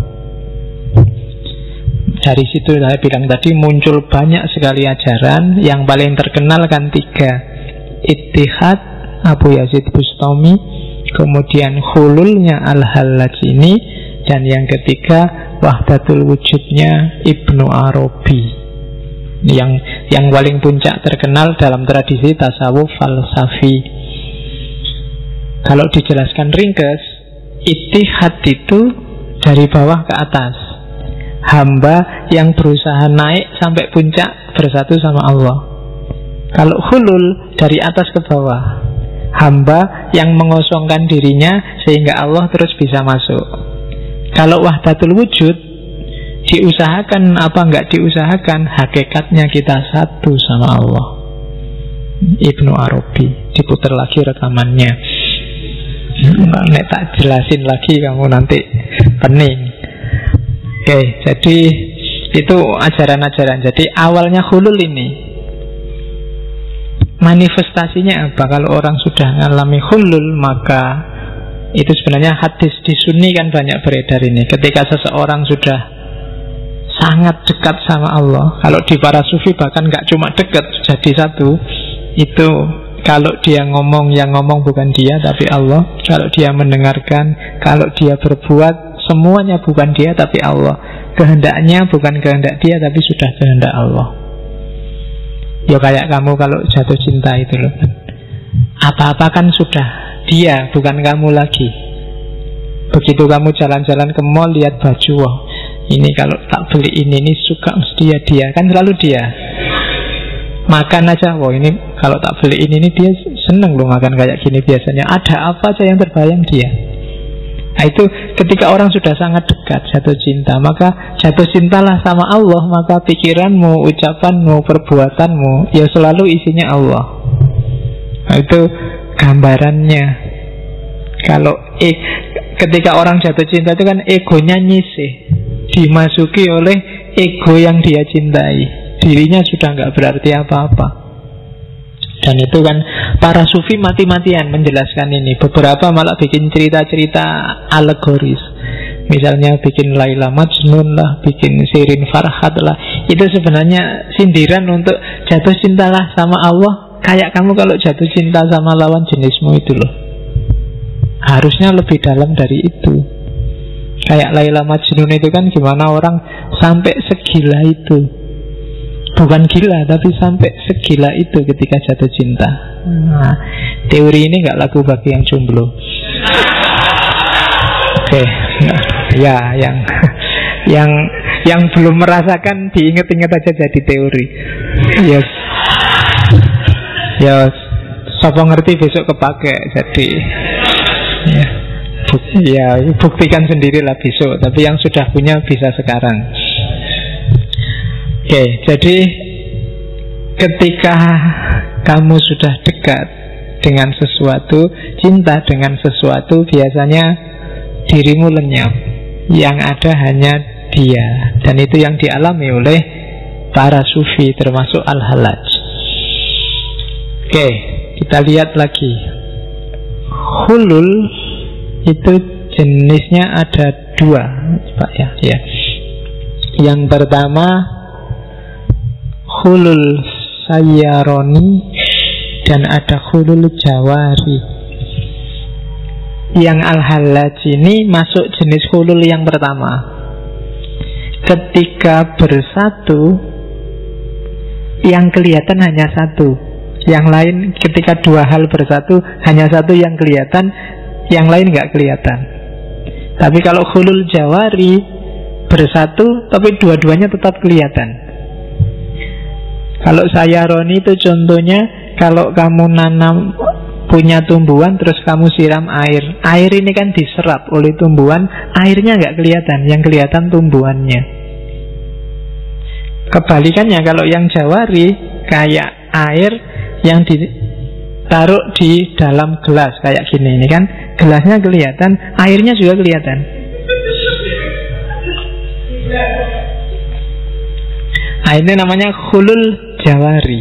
Dari situ saya bilang tadi muncul banyak sekali ajaran. Yang paling terkenal kan 3: Ittihad Abu Yazid Bustami, kemudian hululnya Al-Hallajini, dan yang ketiga Wahdatul Wujudnya Ibnu Arabi. Yang paling puncak terkenal dalam tradisi tasawuf falsafi. Kalau dijelaskan ringkas, ittihad itu dari bawah ke atas, hamba yang berusaha naik sampai puncak bersatu sama Allah. Kalau hulul dari atas ke bawah, hamba yang mengosongkan dirinya sehingga Allah terus bisa masuk. Kalau wahdatul wujud, diusahakan apa enggak diusahakan, hakikatnya kita satu sama Allah. Ibnu Arabi, diputar lagi rekamannya. Nek tak jelasin lagi kamu nanti pening. Oke, jadi itu ajaran-ajaran. Jadi awalnya hulul ini, manifestasinya apa? Kalau orang sudah mengalami hulul, maka itu sebenarnya hadis di Sunni kan banyak beredar ini. Ketika seseorang sudah sangat dekat sama Allah, kalau di para sufi bahkan gak cuma dekat, jadi satu. Itu kalau dia ngomong, yang ngomong bukan dia tapi Allah. Kalau dia mendengarkan, kalau dia berbuat, semuanya bukan dia tapi Allah. Kehendaknya bukan kehendak dia tapi sudah kehendak Allah. Ya kayak kamu kalau jatuh cinta itu loh, apa-apa kan sudah dia, bukan kamu lagi. Begitu kamu jalan-jalan ke mall, lihat baju, wah ini kalau tak beli ini suka mesti dia, kan selalu dia. Makan aja, wah ini kalau tak beli ini dia seneng loh makan kayak gini biasanya. Ada apa aja yang terbayang dia. Nah itu ketika orang sudah sangat dekat jatuh cinta, maka jatuh cintalah sama Allah. Maka pikiranmu, ucapanmu, perbuatanmu ya selalu isinya Allah. Nah itu gambarannya. Kalau ketika orang jatuh cinta itu kan egonya nyisih, dimasuki oleh ego yang dia cintai. Dirinya sudah nggak berarti apa-apa. Dan itu kan para sufi mati-matian menjelaskan ini. Beberapa malah bikin cerita-cerita alegoris. Misalnya bikin Laila Majnun lah, bikin Shirin Farhat lah. Itu sebenarnya sindiran untuk jatuh cintalah sama Allah kayak kamu kalau jatuh cinta sama lawan jenismu itu loh. Harusnya lebih dalam dari itu. Kayak Laila Majnun itu kan gimana orang sampai segila itu. Bukan gila, tapi sampai segila itu ketika jatuh cinta. Nah, teori ini nggak laku bagi yang jomblo. Oke, ya yang belum merasakan diinget-inget aja jadi teori. Yes. Ya, siapa ngerti besok kepake. Jadi ya buktikan sendirilah besok. Tapi yang sudah punya bisa sekarang. Oke, jadi ketika kamu sudah dekat dengan sesuatu, cinta dengan sesuatu, biasanya dirimu lenyap. Yang ada hanya dia. Dan itu yang dialami oleh para sufi, termasuk Al-Hallaj. Oke, kita lihat lagi. Hulul itu jenisnya ada dua, Pak ya. Yang pertama hulul sayyaroni dan ada hulul jawari. Yang Al-Hallaj ini masuk jenis hulul yang pertama. Ketika bersatu, yang kelihatan hanya satu. Yang lain ketika dua hal bersatu, hanya satu yang kelihatan, yang lain nggak kelihatan. Tapi kalau hulul jawari, bersatu tapi dua-duanya tetap kelihatan. Kalau sayaroni itu contohnya, kalau kamu nanam punya tumbuhan terus kamu siram air. Air ini kan diserap oleh tumbuhan, airnya nggak kelihatan, yang kelihatan tumbuhannya. Kebalikannya kalau yang jawari, kayak air yang ditaruh di dalam gelas kayak gini, ini kan gelasnya kelihatan, airnya juga kelihatan. Nah, ini namanya hulul jawari.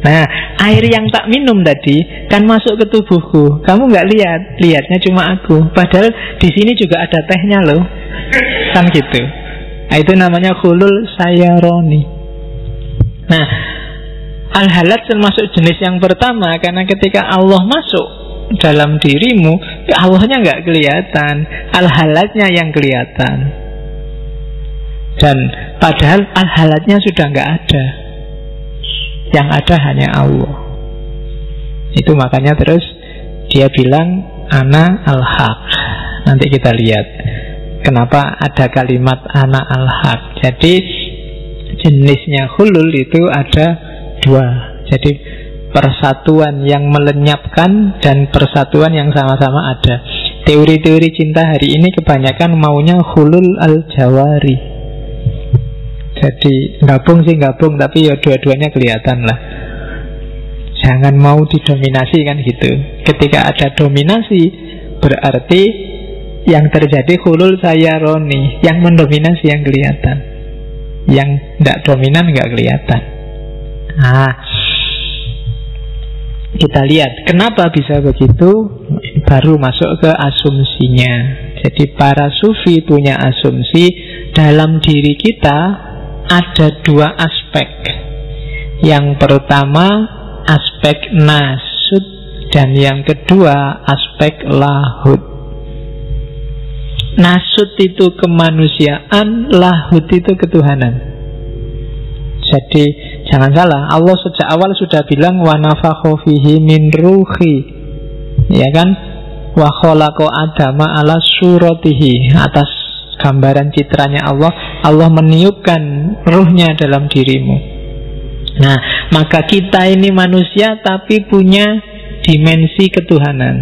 Nah, air yang tak minum tadi kan masuk ke tubuhku, kamu nggak lihat, lihatnya cuma aku. Padahal di sini juga ada tehnya loh, kan gitu. Nah, itu namanya hulul sayaroni. Nah, Al-Hallaj termasuk jenis yang pertama, karena ketika Allah masuk dalam dirimu, Allahnya nggak kelihatan, Al-Hallajnya yang kelihatan. Dan padahal Al-Hallajnya sudah nggak ada, yang ada hanya Allah. Itu makanya terus dia bilang Ana al-Haq. Nanti kita lihat kenapa ada kalimat Ana al-Haq. Jadi jenisnya hulul itu ada dua. Jadi persatuan yang melenyapkan dan persatuan yang sama-sama ada. Teori-teori cinta hari ini kebanyakan maunya hulul al-jawari. Jadi gabung sih gabung, tapi ya dua-duanya kelihatan lah. Jangan mau didominasi kan gitu. Ketika ada dominasi, berarti yang terjadi hulul sayaroni, yang mendominasi yang kelihatan, yang tidak dominan nggak kelihatan. Nah, kita lihat kenapa bisa begitu. Baru masuk ke asumsinya. Jadi para sufi punya asumsi dalam diri kita ada dua aspek. Yang pertama aspek nasut, dan yang kedua aspek lahut. Nasut itu kemanusiaan, lahut itu ketuhanan. Jadi jangan salah, Allah sejak awal sudah bilang wa nafakha fihi min ruhi, ya kan? Wa khalaqa adama ala suratihi, atas gambaran citranya Allah, Allah meniupkan ruhnya dalam dirimu. Nah, maka kita ini manusia tapi punya dimensi ketuhanan.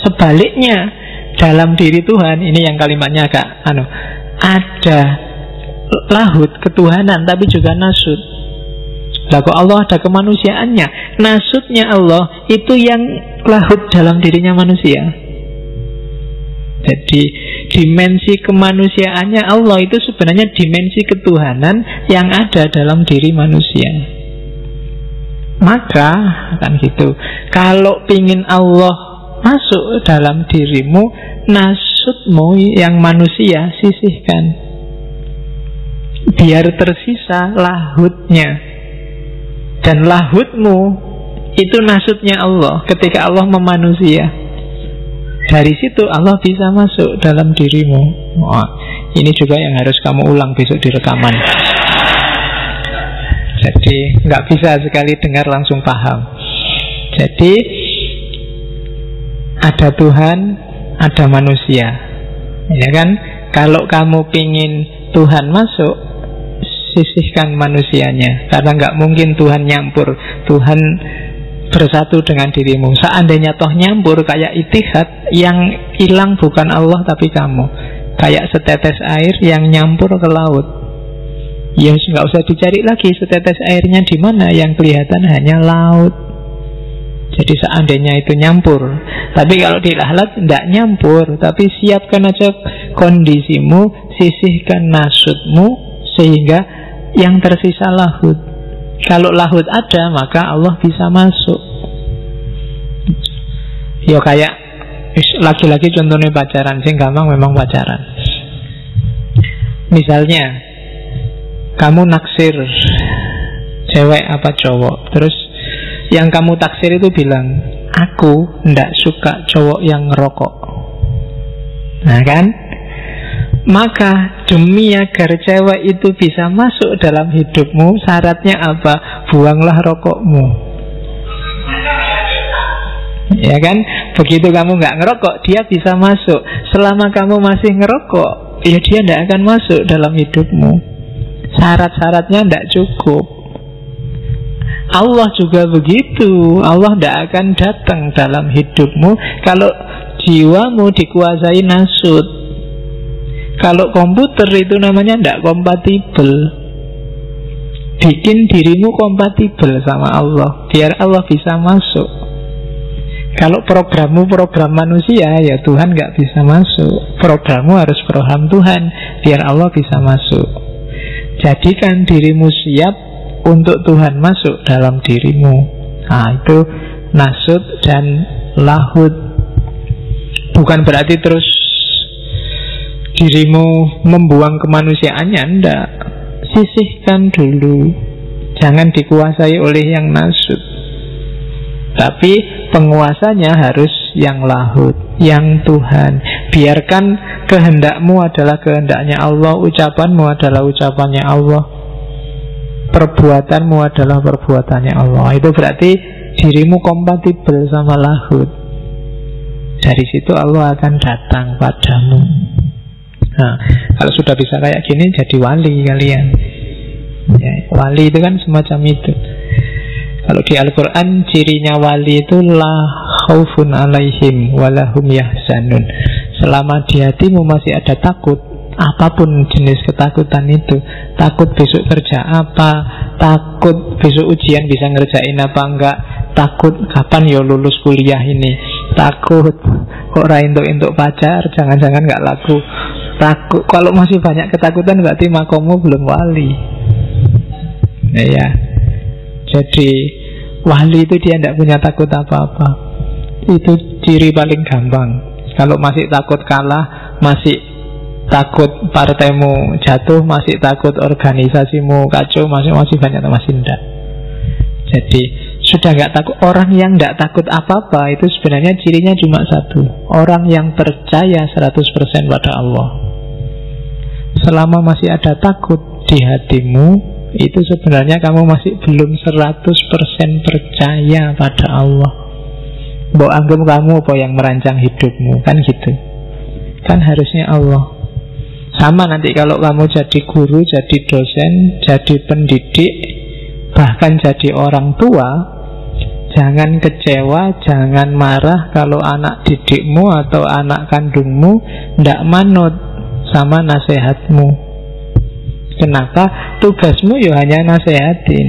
Sebaliknya, dalam diri Tuhan, ini yang kalimatnya agak ada lahut ketuhanan tapi juga nasut. Lah kok Allah ada kemanusiaannya, nasutnya Allah itu yang lahut dalam dirinya manusia. Jadi dimensi kemanusiaannya Allah itu sebenarnya dimensi ketuhanan yang ada dalam diri manusia. Maka kan gitu, kalau pingin Allah masuk dalam dirimu, nasutmu yang manusia sisihkan, biar tersisa lahutnya. Dan lahutmu itu nasutnya Allah ketika Allah memanusia. Dari situ Allah bisa masuk dalam dirimu. Ini juga yang harus kamu ulang besok di rekaman. Jadi nggak bisa sekali dengar langsung paham. Jadi ada Tuhan, ada manusia, ya kan? Kalau kamu pingin Tuhan masuk, sisihkan manusianya, karena nggak mungkin Tuhan nyampur. Tuhan bersatu dengan dirimu. Seandainya toh nyampur kayak itihad, yang hilang bukan Allah tapi kamu. Kayak setetes air yang nyampur ke laut. Ya nggak usah dicari lagi setetes airnya di mana, yang kelihatan hanya laut. Jadi seandainya itu nyampur. Tapi kalau di lahat tidak nyampur, tapi siapkan aja kondisimu, sisihkan nasutmu, sehingga yang tersisa lahut. Kalau lahut ada, maka Allah bisa masuk. Ya kayak laki-laki contohnya pacaran, sing gampang memang pacaran. Misalnya kamu naksir cewek apa cowok, terus yang kamu taksir itu bilang, aku ndak suka cowok yang ngerokok. Nah kan? Maka demi agar cewek itu bisa masuk dalam hidupmu, syaratnya apa? Buanglah rokokmu. Ya kan? Begitu kamu nggak ngerokok, dia bisa masuk. Selama kamu masih ngerokok, ya dia ndak akan masuk dalam hidupmu. Syarat-syaratnya tidak cukup. Allah juga begitu. Allah tidak akan datang dalam hidupmu kalau jiwamu dikuasai nasut. Kalau komputer itu namanya tidak kompatibel. Bikin dirimu kompatibel sama Allah, biar Allah bisa masuk. Kalau programmu program manusia, ya Tuhan nggak bisa masuk. Programmu harus program Tuhan, biar Allah bisa masuk. Jadikan dirimu siap untuk Tuhan masuk dalam dirimu. Nah itu nasut dan lahut. Bukan berarti terus dirimu membuang kemanusiaannya, enggak. Sisihkan dulu. Jangan dikuasai oleh yang nasut. Tapi penguasanya harus yang lahut, yang Tuhan. Biarkan kehendakmu adalah kehendaknya Allah, ucapanmu adalah ucapannya Allah, perbuatanmu adalah perbuatannya Allah. Itu berarti dirimu kompatibel sama lahut. Dari situ Allah akan datang padamu. Nah, kalau sudah bisa kayak gini, jadi wali kalian. Ya, wali itu kan semacam itu. Kalau di Al-Quran cirinya wali itu la khaufun alaihim walahum yahzanun. Selama di hatimu masih ada takut, apapun jenis ketakutan itu, takut besok kerja apa, takut besok ujian bisa ngerjain apa enggak, takut kapan ya lulus kuliah ini, takut kok untuk pacar, jangan-jangan enggak laku, takut. Kalau masih banyak ketakutan berarti makommu belum wali. Nah, ya. Jadi wali itu dia tidak punya takut apa-apa. Itu ciri paling gampang. Kalau masih takut kalah, masih takut partaimu jatuh, masih takut organisasimu kacau, masih banyak, masih tidak. Jadi sudah nggak takut. Orang yang tidak takut apa-apa itu sebenarnya cirinya cuma satu. Orang yang percaya 100% pada Allah. Selama masih ada takut di hatimu, itu sebenarnya kamu masih belum 100% percaya pada Allah. Mbok anggap kamu apa yang merancang hidupmu, kan gitu. Kan harusnya Allah. Sama nanti kalau kamu jadi guru, jadi dosen, jadi pendidik, bahkan jadi orang tua, jangan kecewa, jangan marah kalau anak didikmu atau anak kandungmu tidak manut sama nasihatmu. Kenapa? Tugasmu ya hanya nasehatin.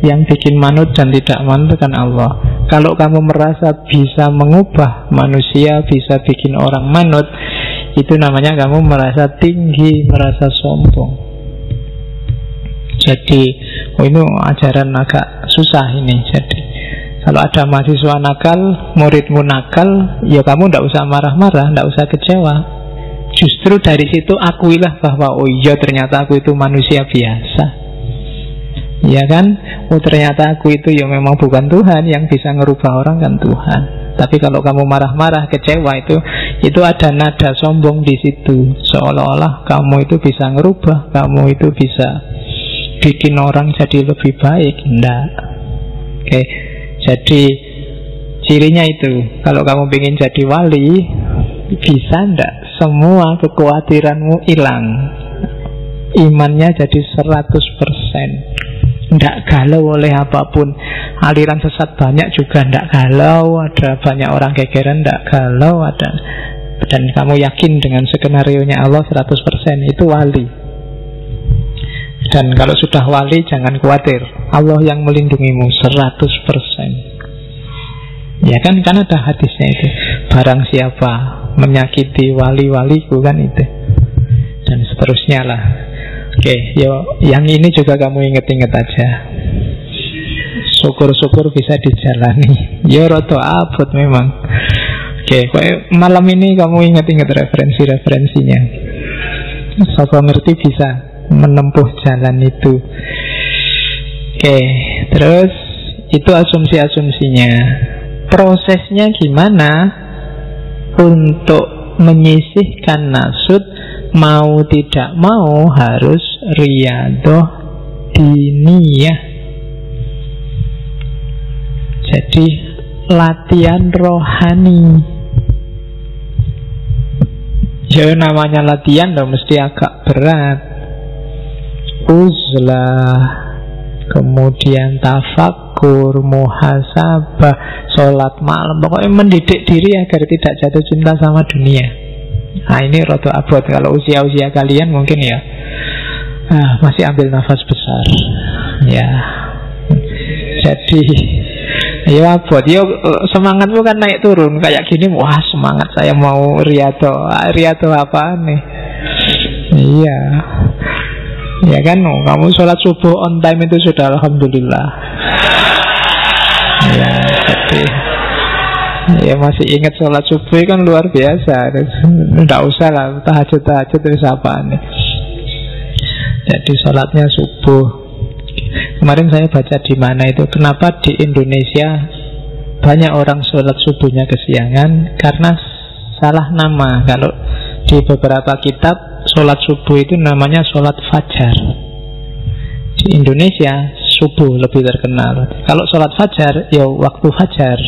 Yang bikin manut dan tidak manut kan Allah. Kalau kamu merasa bisa mengubah manusia, bisa bikin orang manut, itu namanya kamu merasa tinggi, merasa sombong. Jadi ini ajaran agak susah ini. Jadi kalau ada mahasiswa nakal, muridmu nakal, ya kamu tidak usah marah-marah, tidak usah kecewa. Justru dari situ akuilah bahwa oh iya ternyata aku itu manusia biasa. Ya kan? Oh ternyata aku itu ya memang bukan Tuhan. Yang bisa ngerubah orang kan Tuhan. Tapi kalau kamu marah-marah, kecewa, itu itu ada nada sombong di situ, seolah-olah kamu itu bisa ngerubah, kamu itu bisa bikin orang jadi lebih baik. Enggak. Oke, jadi cirinya itu, kalau kamu ingin jadi wali, bisa enggak semua kekhawatiranmu hilang, imannya jadi 100%, enggak galau oleh apapun. Aliran sesat banyak juga enggak galau, ada banyak orang gegeran enggak galau, ada. Dan kamu yakin dengan skenario-nya Allah 100%, itu wali. Dan kalau sudah wali jangan khawatir, Allah yang melindungimu 100%. Ya kan ada hadisnya itu, barang siapa menyakiti wali-waliku, kan itu, dan seterusnya lah. Oke, yo, yang ini juga kamu inget-inget aja. Syukur-syukur bisa dijalani. Ya roto abot memang. Oke, malam ini kamu inget-inget referensi-referensinya. Siapa ngerti bisa menempuh jalan itu. Oke, terus itu asumsi-asumsinya. Prosesnya gimana untuk menyisihkan nasut? Mau tidak mau harus riyadhah diniyah. Jadi latihan rohani. Ya namanya latihan loh, mesti agak berat. Uzlah, kemudian tafakur, muhasabah, sholat malam, pokoknya mendidik diri agar tidak jatuh cinta sama dunia. Nah ini roto abot. Kalau usia-usia kalian mungkin ya masih ambil nafas besar. Ya, jadi ya abot. Yo semangatmu kan naik turun kayak gini. Wah semangat saya mau riyadhah apa nih? Iya. Ya kan, kamu sholat subuh on time itu sudah alhamdulillah. Ya, jadi ya masih ingat sholat subuh kan luar biasa. Tidak usah lah tahajud itu apa nih. Jadi sholatnya subuh. Kemarin saya baca di mana itu, kenapa di Indonesia banyak orang sholat subuhnya kesiangan, karena salah nama. Kalau di beberapa kitab sholat subuh itu namanya sholat fajar. Di Indonesia subuh lebih terkenal. Kalau sholat fajar ya waktu fajar.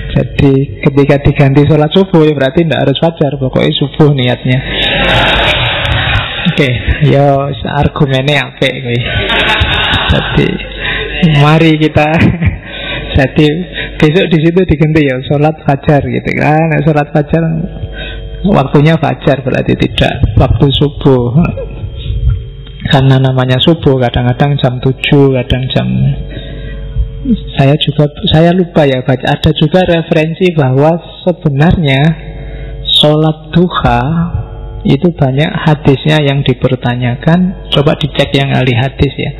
Jadi ketika diganti sholat subuh ya berarti tidak harus fajar, pokoknya subuh niatnya. Oke, yo argumennya apik kuwi. Jadi mari kita jadi besok di situ diganti ya sholat fajar gitu kan. Sholat fajar waktunya fajar berarti tidak waktu subuh. Karena namanya subuh, kadang-kadang jam 7, kadang jam, saya lupa ya baca. Ada juga referensi bahwa sebenarnya sholat duha itu banyak hadisnya yang dipertanyakan. Coba dicek yang ahli hadis ya.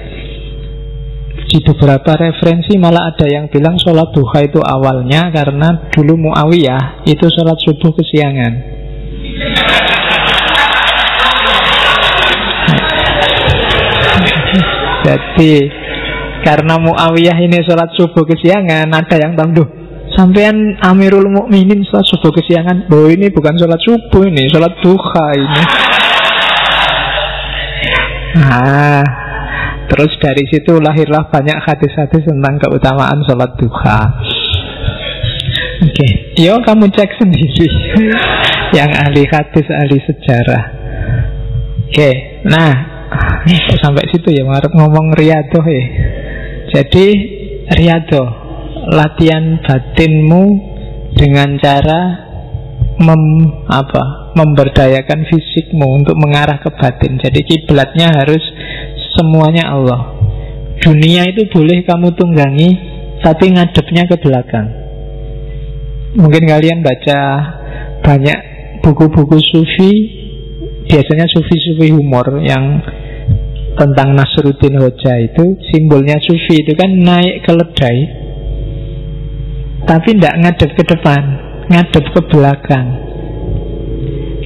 Di beberapa referensi malah ada yang bilang sholat duha itu awalnya karena dulu Muawiyah itu sholat subuh kesiangan. Jadi karena Muawiyah ini sholat subuh kesiangan, ada yang tahu, sampean Amirul Mukminin sholat subuh kesiangan. Oh ini bukan sholat subuh, ini sholat duha ini. Nah, terus dari situ lahirlah banyak hadis-hadis tentang keutamaan sholat duha. Oke, yo kamu cek sendiri. Yang ahli hadis, ahli sejarah. Oke, nah sampai situ ya, harap ngomong riyadhah ya. Jadi riyadhah, latihan batinmu dengan cara memberdayakan fisikmu untuk mengarah ke batin. Jadi kiblatnya harus semuanya Allah. Dunia itu boleh kamu tunggangi, tapi ngadepnya ke belakang. Mungkin kalian baca banyak buku-buku sufi, biasanya sufi-sufi humor yang tentang Nasruddin Hoja itu, simbolnya sufi itu kan naik keledai, tapi tidak ngadep ke depan, ngadep ke belakang.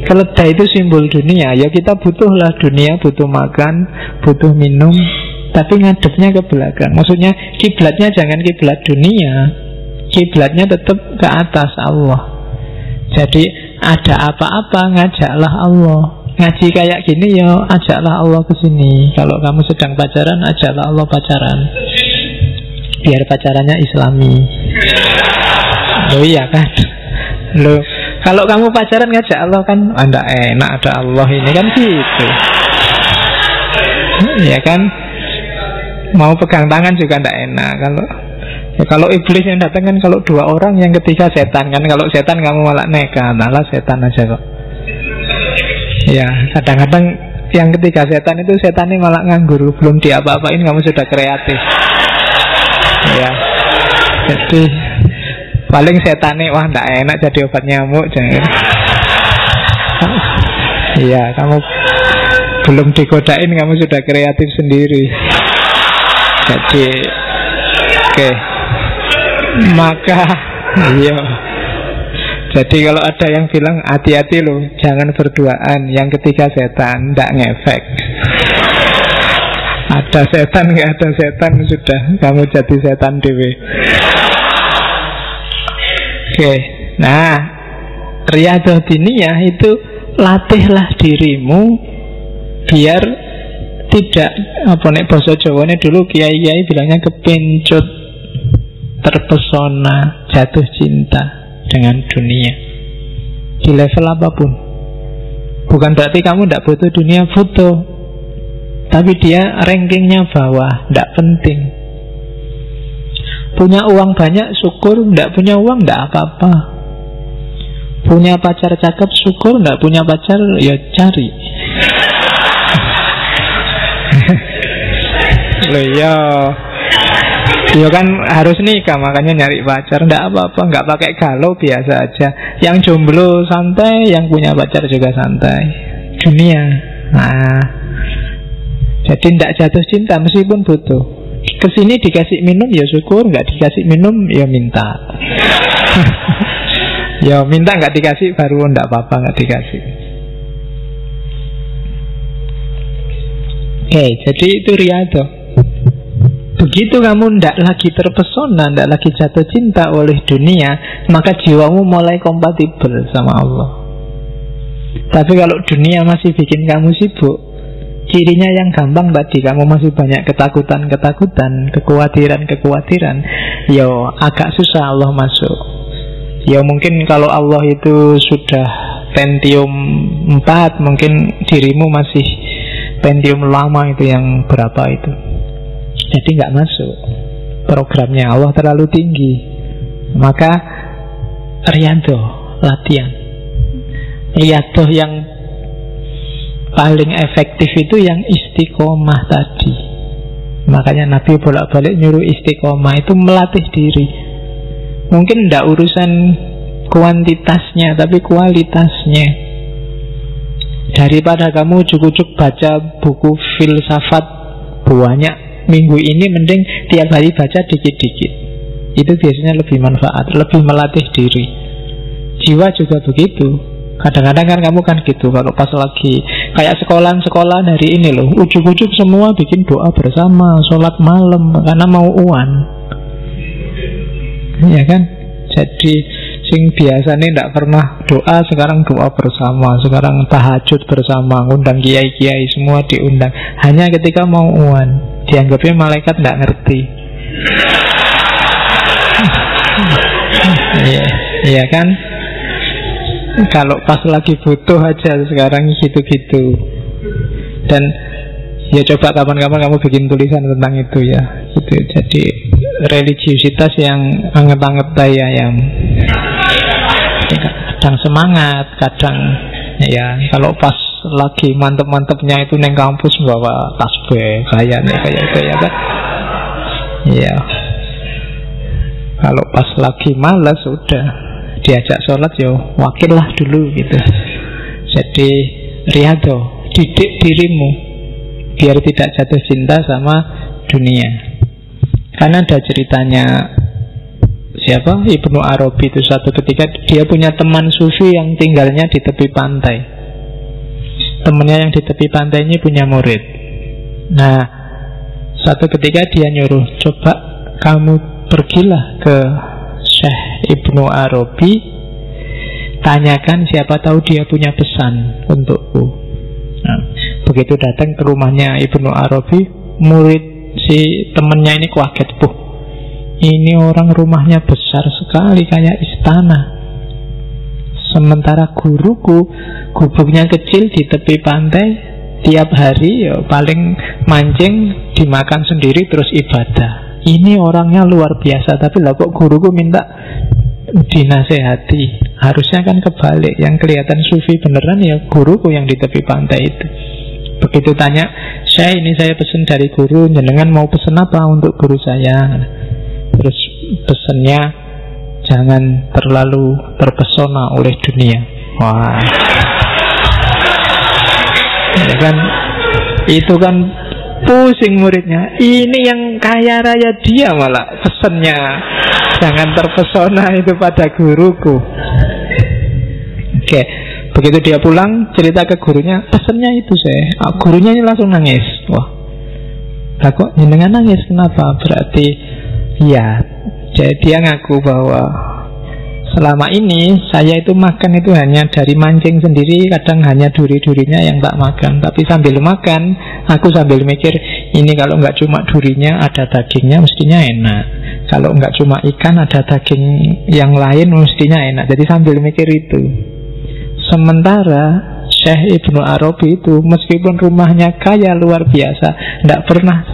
Keledai itu simbol dunia. Ya kita butuhlah dunia, butuh makan, butuh minum, tapi ngadepnya ke belakang. Maksudnya kiblatnya jangan kiblat dunia, kiblatnya tetap ke atas Allah. Jadi ada apa-apa ngajaklah Allah. Ngaji kayak gini ya ajaklah Allah ke sini. Kalau kamu sedang pacaran, ajaklah Allah pacaran. Biar pacarannya Islami. Oh iya kan. Loh, kalau kamu pacaran ngajak Allah kan anda enak ada Allah ini kan gitu. Ya kan. Mau pegang tangan juga ndak enak. Kalau iblis yang datang kan kalau dua orang, yang ketiga setan kan. Kalau setan kamu malah nekat, malah setan aja kok. Ya, kadang-kadang yang ketiga setan itu setannya malah nganggur, belum diapa-apain kamu sudah kreatif. Ya, jadi paling setannya wah ndak enak jadi obat nyamuk jangan. Iya, kamu belum digodain kamu sudah kreatif sendiri. Jadi, oke. Maka, iya. Jadi kalau ada yang bilang hati-hati loh, jangan berduaan, yang ketiga setan, ndak ngefek. Ada setan, nggak ada setan, sudah kamu jadi setan dewe. Oke, nah riyadhah diniyah itu latihlah dirimu biar tidak nek basa Jawane dulu kiai-kiai bilangnya kepencut, terpesona, jatuh cinta dengan dunia di level apapun. Bukan berarti kamu tidak butuh dunia, butuh, tapi dia rankingnya bawah, tidak penting. Punya uang banyak syukur, tidak punya uang tidak apa-apa. Punya pacar cakep syukur, tidak punya pacar ya cari. Loh ya, ya kan harus nikah makanya nyari pacar. Nggak apa-apa, nggak pakai galau, biasa aja. Yang jomblo santai, yang punya pacar juga santai. Dunia. Nah, jadi nggak jatuh cinta meskipun butuh. Kesini dikasih minum ya syukur, nggak dikasih minum ya minta. Ya minta, nggak dikasih baru nggak apa-apa, nggak dikasih. Oke, jadi itu riyadhah. Begitu kamu tidak lagi terpesona, tidak lagi jatuh cinta oleh dunia, maka jiwamu mulai kompatibel sama Allah. Tapi kalau dunia masih bikin kamu sibuk, cirinya yang gampang tadi, kamu masih banyak ketakutan-ketakutan, kekhawatiran-kekhawatiran, yo agak susah Allah masuk. Ya mungkin kalau Allah itu sudah Pentium 4, mungkin dirimu masih Pentium lama itu yang berapa itu. Jadi nggak masuk programnya, Allah terlalu tinggi. Maka riyadhah, latihan. Riyadhah yang paling efektif itu yang istiqomah tadi. Makanya Nabi bolak-balik nyuruh istiqomah, itu melatih diri. Mungkin tidak urusan kuantitasnya, tapi kualitasnya. Daripada kamu ujuk-ujuk baca buku filsafat banyak minggu ini, mending tiap hari baca dikit-dikit. Itu biasanya lebih manfaat, lebih melatih diri. Jiwa juga begitu. Kadang-kadang kan kamu kan gitu, kalau pas lagi kayak sekolah hari ini loh, ujuk-ujuk semua bikin doa bersama, sholat malam karena mau UAN. Ya kan? Jadi sing biasanya tidak pernah doa, sekarang doa bersama, sekarang tahajud bersama, undang kiai-kiai semua diundang. Hanya ketika mau UAN, dianggapnya malaikat tidak ngerti. Iya kan? Kalau pas lagi butuh aja sekarang gitu-gitu. Dan ya coba kapan-kapan kamu bikin tulisan tentang itu ya. Gitu. Jadi religiusitas yang anget-anget yang kadang semangat, kadang ya kalau pas lagi mantep-mantepnya itu neng kampus bawa tasbih kayak itu ya kan. Iya. Kalau pas lagi malas udah diajak sholat ya wakil lah dulu gitu. Jadi riyadhah, didik dirimu biar tidak jatuh cinta sama dunia. Karena ada ceritanya siapa? Ibnu Arabi itu suatu ketika dia punya teman sufi yang tinggalnya di tepi pantai. Temannya yang di tepi pantai ini punya murid. Nah, suatu ketika dia nyuruh, coba kamu pergilah ke Syekh Ibnu Arabi, tanyakan, siapa tahu dia punya pesan untukku. Nah, begitu datang ke rumahnya Ibnu Arabi, murid si temennya ini kaget, ini orang rumahnya besar sekali kayak istana. Sementara guruku gubuknya kecil di tepi pantai, tiap hari ya paling mancing, dimakan sendiri terus ibadah. Ini orangnya luar biasa, tapi lah kok guruku minta dinasehati. Harusnya kan kebalik, yang kelihatan sufi beneran ya guruku yang di tepi pantai itu. Begitu tanya, saya pesan dari guru, jenengan mau pesan apa untuk guru saya? Terus pesannya, jangan terlalu terpesona oleh dunia. Wah, ya kan, itu kan pusing muridnya. Ini yang kaya raya dia malah pesannya, jangan terpesona itu pada guruku. Oke, begitu dia pulang cerita ke gurunya, pesannya itu saya. Gurunya ini langsung nangis. Wah, kok jenengan nangis, kenapa? Berarti ya, jadi dia ngaku bahwa selama ini saya itu makan itu hanya dari mancing sendiri, kadang hanya duri-durinya yang tak makan. Tapi sambil makan, aku sambil mikir, ini kalau nggak cuma durinya, ada dagingnya mestinya enak. Kalau nggak cuma ikan, ada daging yang lain mestinya enak. Jadi sambil mikir itu. Sementara Syekh Ibnu Arabi itu meskipun rumahnya kaya luar biasa, tidak pernah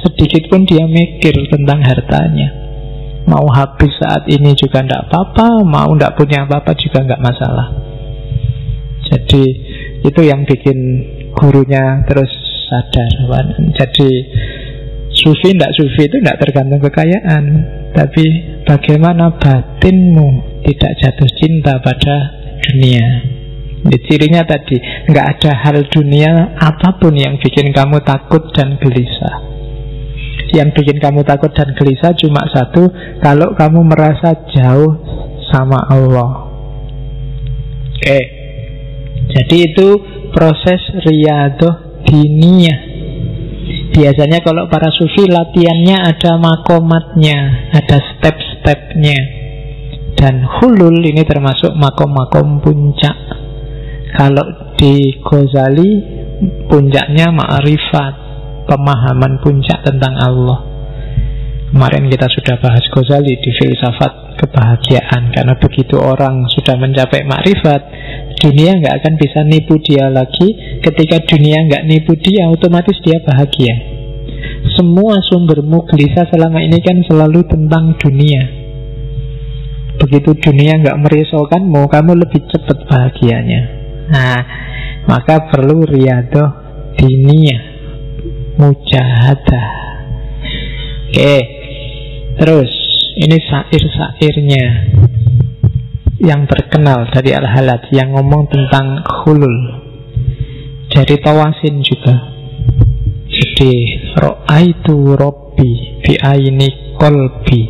sedikit pun dia mikir tentang hartanya. Mau habis saat ini juga tidak apa-apa, mau tidak punya apa-apa juga nggak masalah. Jadi itu yang bikin gurunya terus sadar. Jadi sufi tidak sufi itu tidak tergantung kekayaan, tapi bagaimana batinmu tidak jatuh cinta pada dunia. Jadi cirinya tadi, nggak ada hal dunia apapun yang bikin kamu takut dan gelisah. Yang bikin kamu takut dan gelisah cuma satu, kalau kamu merasa jauh sama Allah. Oke. Jadi itu proses riyadhah diniyah. Biasanya kalau para sufi latihannya ada makomatnya, ada step-stepnya. Dan hulul ini termasuk makom-makom puncak. Kalau di Ghazali puncaknya ma'rifat, pemahaman puncak tentang Allah. Kemarin kita sudah bahas Ghazali di filsafat kebahagiaan. Karena begitu orang sudah mencapai ma'rifat, dunia nggak akan bisa nipu dia lagi. Ketika dunia nggak nipu dia, otomatis dia bahagia. Semua sumbermu gelisah selama ini kan selalu tentang dunia. Begitu dunia nggak merisaukanmu, kamu lebih cepat bahagianya. Nah, maka perlu riyadhah diniyah, mujahadah. Oke, terus ini syair-syairnya yang terkenal dari Al-Halad yang ngomong tentang hulul. Dari Tawasin juga. Jadi ra'aitu rabbi bi aini qalbi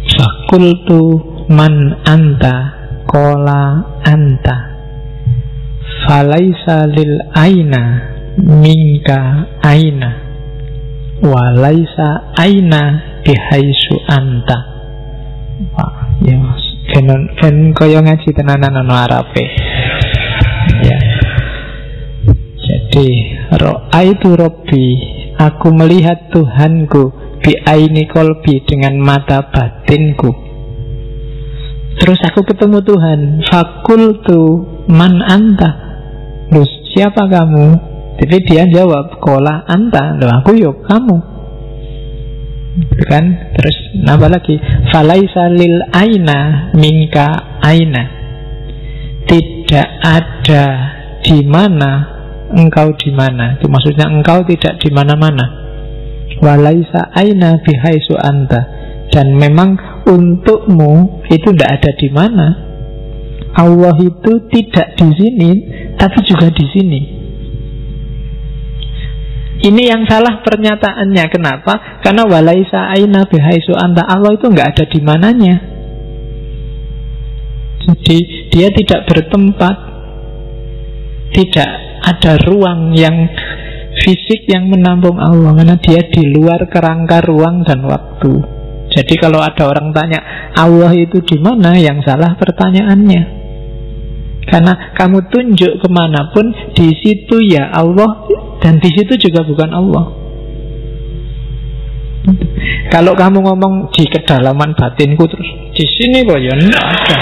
fakultu man anta qala anta falaisa lil aina minka aina walaisa aina bihaisu anta. Wah, ya mas, kan kaya ngaji tenanan ana Arabe. Ya. Jadi ra'aitu rabbi, aku melihat Tuhanku bi aini qalbi, dengan mata batinku. Terus aku ketemu Tuhan. Fakultu man anta, loh siapa kamu? Tapi dia jawab kola anta, loh aku yuk kamu. Kan? Terus nambah lagi falaisa lil aina minka aina, tidak ada di mana engkau di mana. Itu maksudnya engkau tidak di mana-mana. Walaisa aina bihaisu anta, dan memang untukmu itu tidak ada di mana. Allah itu tidak di sini, tapi juga di sini. Ini yang salah pernyataannya. Kenapa? Karena walaisa aina bihaisu anta, Allah itu nggak ada di mananya. Jadi dia tidak bertempat, tidak ada ruang yang fisik yang menampung Allah, karena dia di luar kerangka ruang dan waktu. Jadi kalau ada orang tanya Allah itu di mana, yang salah pertanyaannya. Karena kamu tunjuk kemanapun, di situ ya Allah, dan di situ juga bukan Allah. Kalau kamu ngomong di kedalaman batinku, terus di sini kok ya enggak ada.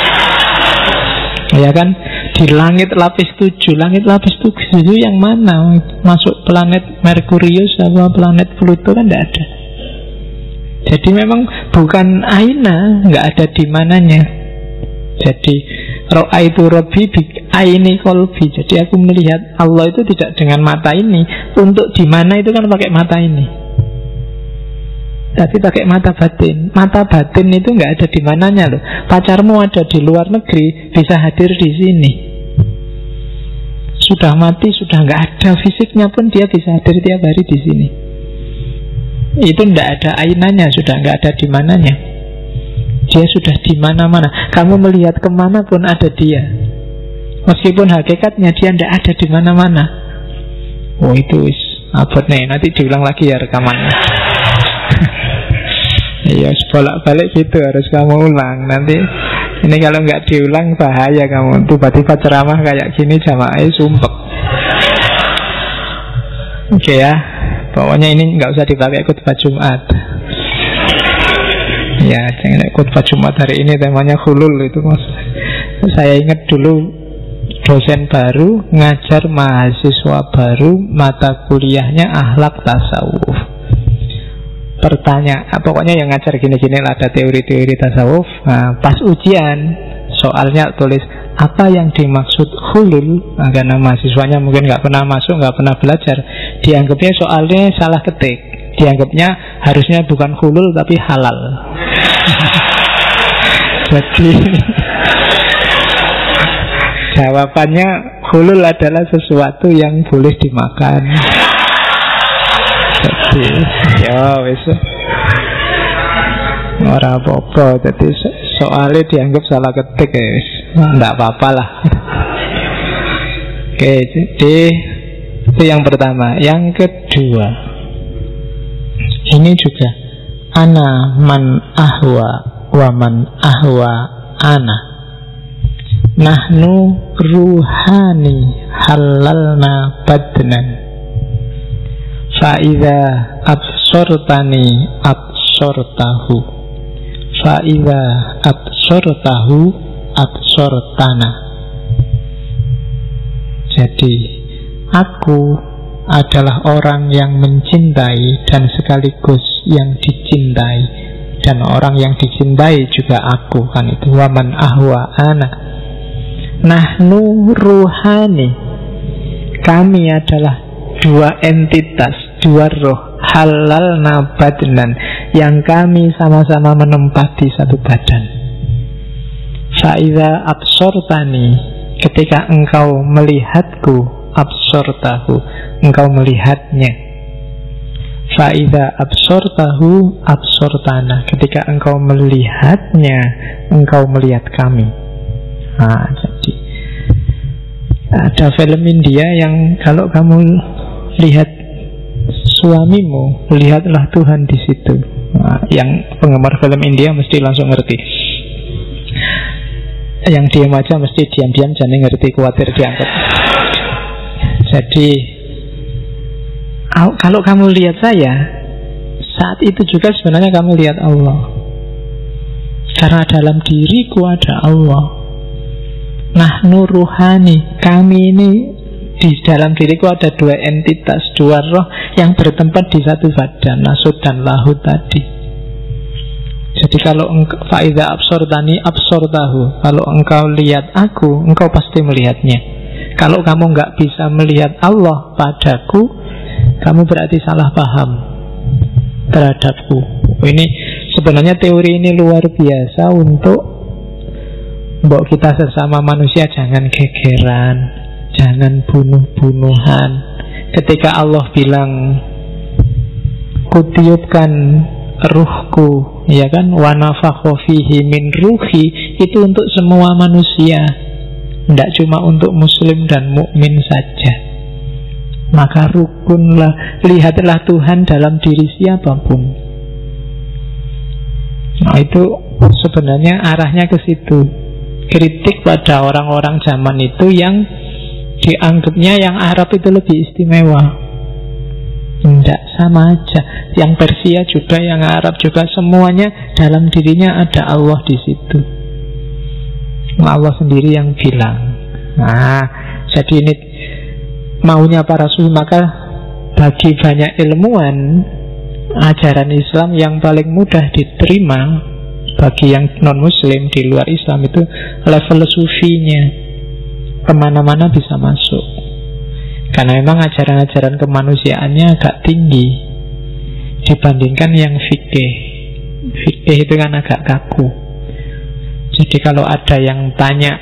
Ya kan, di langit lapis 7. Langit lapis 7 itu yang mana? Masuk planet Merkurius atau planet Pluto kan enggak ada. Jadi memang bukan aina, enggak ada di mananya. Jadi ra'aitu rabbi bi aini qalbi. Jadi aku melihat Allah itu tidak dengan mata ini. Untuk di mana itu kan pakai mata ini. Tapi pakai mata batin. Mata batin itu nggak ada di mananya loh. Pacarmu ada di luar negeri, bisa hadir di sini. Sudah mati, sudah nggak ada fisiknya pun dia bisa hadir tiap hari di sini. Itu nggak ada ainanya, sudah nggak ada di mananya. Dia sudah di mana-mana. Kamu melihat kemana pun ada dia. Meskipun hakikatnya dia nggak ada di mana-mana. Oh itu abot nih. Nanti diulang lagi ya rekamannya. Iya, bolak-balik gitu harus kamu ulang. Nanti ini kalau nggak diulang bahaya kamu. Tiba-tiba ceramah kayak gini jamaahnya sumpek. Oke ya, pokoknya ini nggak usah dipakai khutbah Jumat. Ya, jangan khutbah Jumat hari ini temanya hulul itu mas. Saya ingat dulu dosen baru ngajar mahasiswa baru, mata kuliahnya akhlak tasawuf. Pokoknya yang ngajar gini-gini lah, ada teori-teori tasawuf. Nah, pas ujian soalnya tulis apa yang dimaksud hulul. Nah, karena mahasiswanya mungkin nggak pernah masuk, nggak pernah belajar, dianggapnya soalnya salah ketik. Dianggapnya harusnya bukan hulul tapi halal. Jadi jawabannya hulul adalah sesuatu yang boleh dimakan. Jadi ya wis ora apa-apa. Jadi soalnya dianggap salah ketik ya wis, nggak apa-apa lah. Oke, jadi itu yang pertama. Yang kedua, ini juga ana man ahwa wa man ahwa ana. Nahnu ruhani halalna badnan. Fa'idha absortani absortahu. Fa'idha absortahu absortana. Jadi aku adalah orang yang mencintai dan sekaligus yang dicintai. Dan orang yang dicintai juga aku, kan itu waman ahwa ana. Nahnu ruhani, kami adalah dua entitas, dua roh, halal nabadnan, yang kami sama-sama menempati satu badan. Fa'idha absortani, ketika engkau melihatku, absortahu, engkau melihatnya. Fa'idha absortahu absortana, ketika engkau melihatnya, engkau melihat kami. Nah, jadi ada film India yang kalau kamu lihat suamimu, lihatlah Tuhan di situ. Nah, yang penggemar film India mesti langsung ngerti. Yang diam aja mesti diam-diam, jangan ngerti, khawatir diangkat. Jadi kalau kamu lihat saya, saat itu juga sebenarnya kamu lihat Allah. Karena dalam diriku ada Allah. Nahnu ruhani, kami ini di dalam diriku ada dua entitas, dua roh yang bertempat di satu badan, nasud dan lahud tadi. Jadi kalau fa'idha absortani absortahu, kalau engkau lihat aku, engkau pasti melihatnya. Kalau kamu nggak bisa melihat Allah padaku, kamu berarti salah paham terhadapku. Ini sebenarnya teori ini luar biasa untuk mbok kita sesama manusia jangan gegeran, jangan bunuh-bunuhan. Ketika Allah bilang kutiupkan ruhku, ya kan, wa nafakha fihi min ruhi, itu untuk semua manusia, tidak cuma untuk muslim dan mukmin saja. Maka rukunlah, lihatlah Tuhan dalam diri siapapun. Nah, itu sebenarnya arahnya ke situ. Kritik pada orang-orang zaman itu yang dianggapnya yang Arab itu lebih istimewa. Tidak, sama aja. Yang Persia juga, yang Arab juga, semuanya dalam dirinya ada Allah di situ. Allah sendiri yang bilang. Nah, jadi ini maunya para sufi. Maka bagi banyak ilmuwan, ajaran Islam yang paling mudah diterima bagi yang non-muslim di luar Islam itu level sufinya. Kemana-mana bisa masuk. Karena memang ajaran-ajaran kemanusiaannya agak tinggi dibandingkan yang fikih. Fikih itu kan agak kaku. Jadi kalau ada yang tanya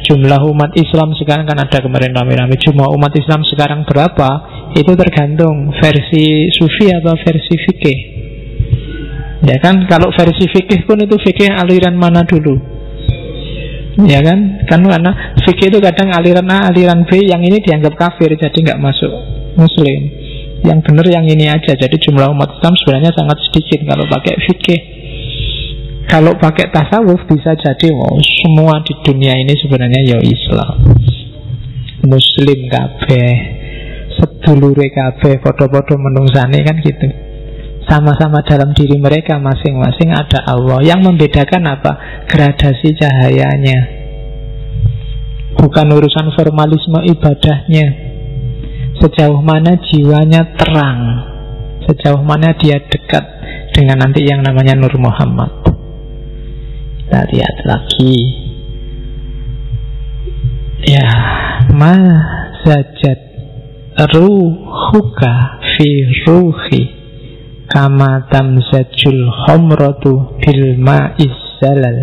jumlah umat Islam sekarang, kan ada kemarin rame-rame, jumlah umat Islam sekarang berapa, itu tergantung versi sufi atau versi fikih. Ya kan, kalau versi fikih pun itu fikih aliran mana dulu? Ya kan, karena fikih itu kadang aliran A, aliran B, yang ini dianggap kafir, jadi nggak masuk muslim. Yang benar yang ini aja. Jadi jumlah umat Islam sebenarnya sangat sedikit kalau pakai fikih. Kalau pakai tasawuf bisa jadi semua di dunia ini sebenarnya ya Islam, muslim kabeh, sedulure kabeh, podo-podo menungsane, kan gitu. Sama-sama dalam diri mereka masing-masing ada Allah. Yang membedakan apa? Gradasi cahayanya. Bukan urusan formalisme ibadahnya. Sejauh mana jiwanya terang, sejauh mana dia dekat dengan nanti yang namanya Nur Muhammad. Kita lihat lagi. Ya, ma zajat ruhuka fi ruhi kama tamzajul khamratu bil ma'is zalal.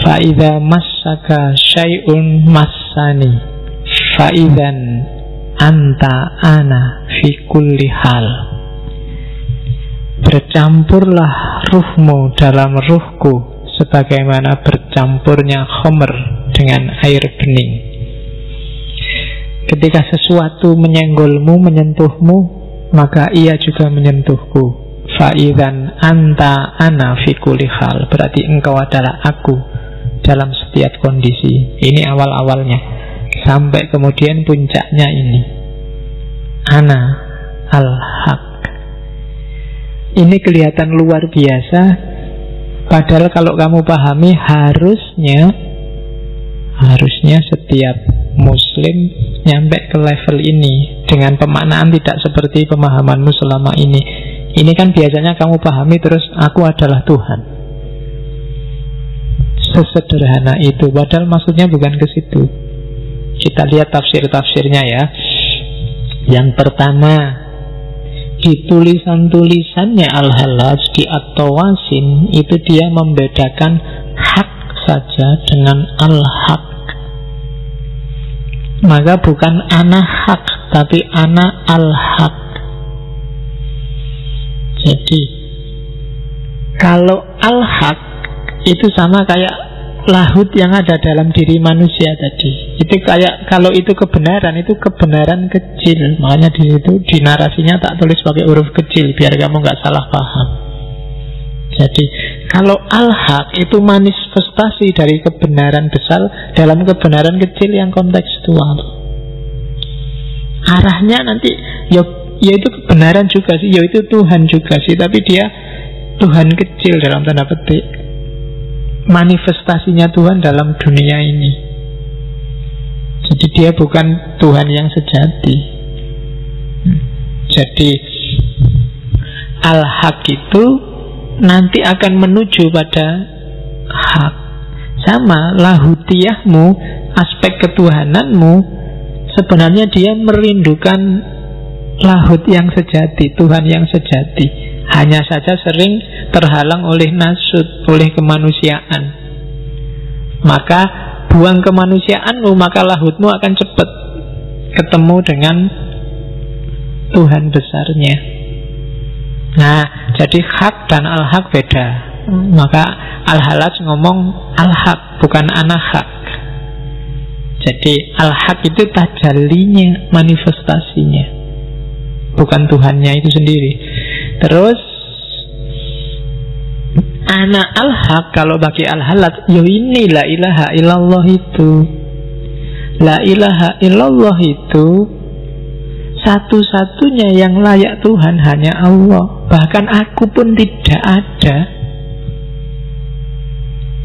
Fa idza massaka syai'un massani fa idzan anta ana fi kulli hal. Bercampurlah ruhmu dalam ruhku sebagaimana bercampurnya khamr dengan air bening. Ketika sesuatu menyenggolmu, menyentuhmu, maka ia juga menyentuhku. Fa'idzan anta ana fi kulli hal. Berarti engkau adalah aku dalam setiap kondisi. Ini awal-awalnya. Sampai kemudian puncaknya ini. Ana al-haq. Ini kelihatan luar biasa. Padahal kalau kamu pahami, harusnya setiap muslim nyampe ke level ini dengan pemaknaan tidak seperti pemahamanmu selama ini. Ini kan biasanya kamu pahami terus aku adalah Tuhan. Sesederhana itu, padahal maksudnya bukan ke situ. Kita lihat tafsir-tafsirnya ya. Yang pertama, di tulisan-tulisannya Al-Hallaj di At-Tawasin itu dia membedakan hak saja dengan al-haq. Maka bukan ana hak, tapi ana al-haq. Jadi kalau al-haq itu sama kayak lahut yang ada dalam diri manusia tadi. Itu kayak, kalau itu kebenaran kecil. Makanya di situ di narasinya tak tulis pakai huruf kecil biar kamu nggak salah paham. Jadi kalau al-haq itu manifestasi dari kebenaran besar dalam kebenaran kecil yang kontekstual. Arahnya nanti ya itu kebenaran juga sih, ya itu Tuhan juga sih, tapi dia Tuhan kecil dalam tanda petik. Manifestasinya Tuhan dalam dunia ini. Jadi dia bukan Tuhan yang sejati. Jadi al-haq itu nanti akan menuju pada hak. Sama lahutiyahmu, aspek ketuhananmu, sebenarnya dia merindukan lahut yang sejati, Tuhan yang sejati. Hanya saja sering terhalang oleh nasud, oleh kemanusiaan. Maka buang kemanusiaanmu, maka lahutmu akan cepat ketemu dengan Tuhan besarnya. Nah, jadi hak dan al-haq beda. Maka Al-Hallaj ngomong al-haq, bukan ana-haq. Jadi al-haq itu tajallinya, manifestasinya, bukan Tuhannya itu sendiri. Terus Ana al-haq, kalau bagi al-halat, yo ini la ilaha illallah itu. La ilaha illallah itu satu-satunya yang layak Tuhan hanya Allah. Bahkan aku pun tidak ada.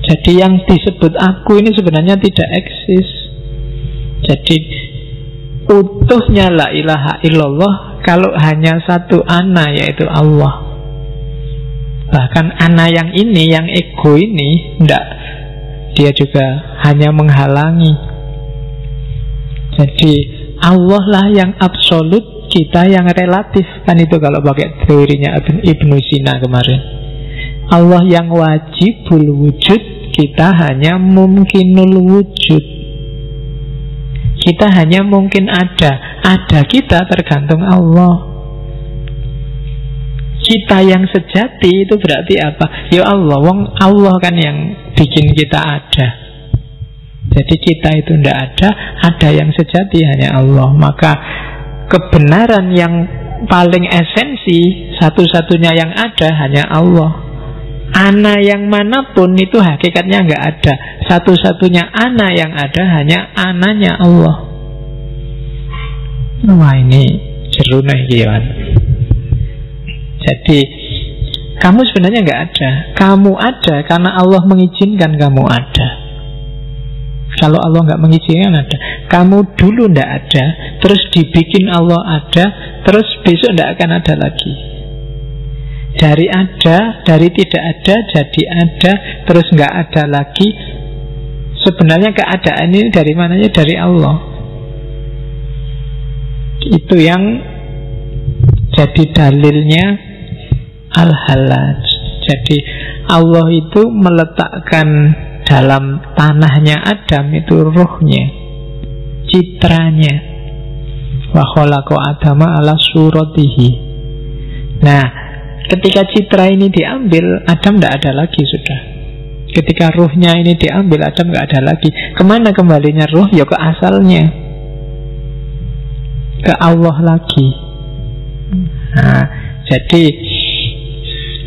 Jadi yang disebut aku ini sebenarnya tidak eksis. Jadi utuhnya la ilaha illallah kalau hanya satu ana, yaitu Allah. Bahkan ana yang ini, yang ego ini, tidak. Dia juga hanya menghalangi. Jadi Allah lah yang absolut, kita yang relatif. Kan itu kalau pakai teorinya Ibnu Sina kemarin. Allah yang wajibul wujud, kita hanya mungkinul wujud. Kita hanya mungkin ada. Ada kita tergantung Allah. Kita yang sejati itu berarti apa? Ya Allah, wong Allah kan yang bikin kita ada. Jadi kita itu tidak ada yang sejati hanya Allah. Maka kebenaran yang paling esensi, satu-satunya yang ada hanya Allah. Ana yang manapun itu hakikatnya nggak ada. Satu-satunya ana yang ada hanya ananya Allah. Wah, ini jeru nih kawan. Jadi kamu sebenarnya nggak ada. Kamu ada karena Allah mengizinkan kamu ada. Kalau Allah nggak mengizinkan ada. Kamu dulu nggak ada, terus dibikin Allah ada, terus besok nggak akan ada lagi. Dari ada, dari tidak ada jadi ada, terus nggak ada lagi. Sebenarnya keadaan ini dari mananya? Dari Allah. Itu yang jadi dalilnya al-halaj. Jadi Allah itu meletakkan dalam tanahnya Adam itu ruhnya, citranya. Wa khalaqa Adama ala suratihi. Nah, ketika citra ini diambil, Adam tidak ada lagi sudah. Ketika ruhnya ini diambil, Adam tidak ada lagi. Kemana kembalinya ruh? Ya ke asalnya, ke Allah lagi. Nah, jadi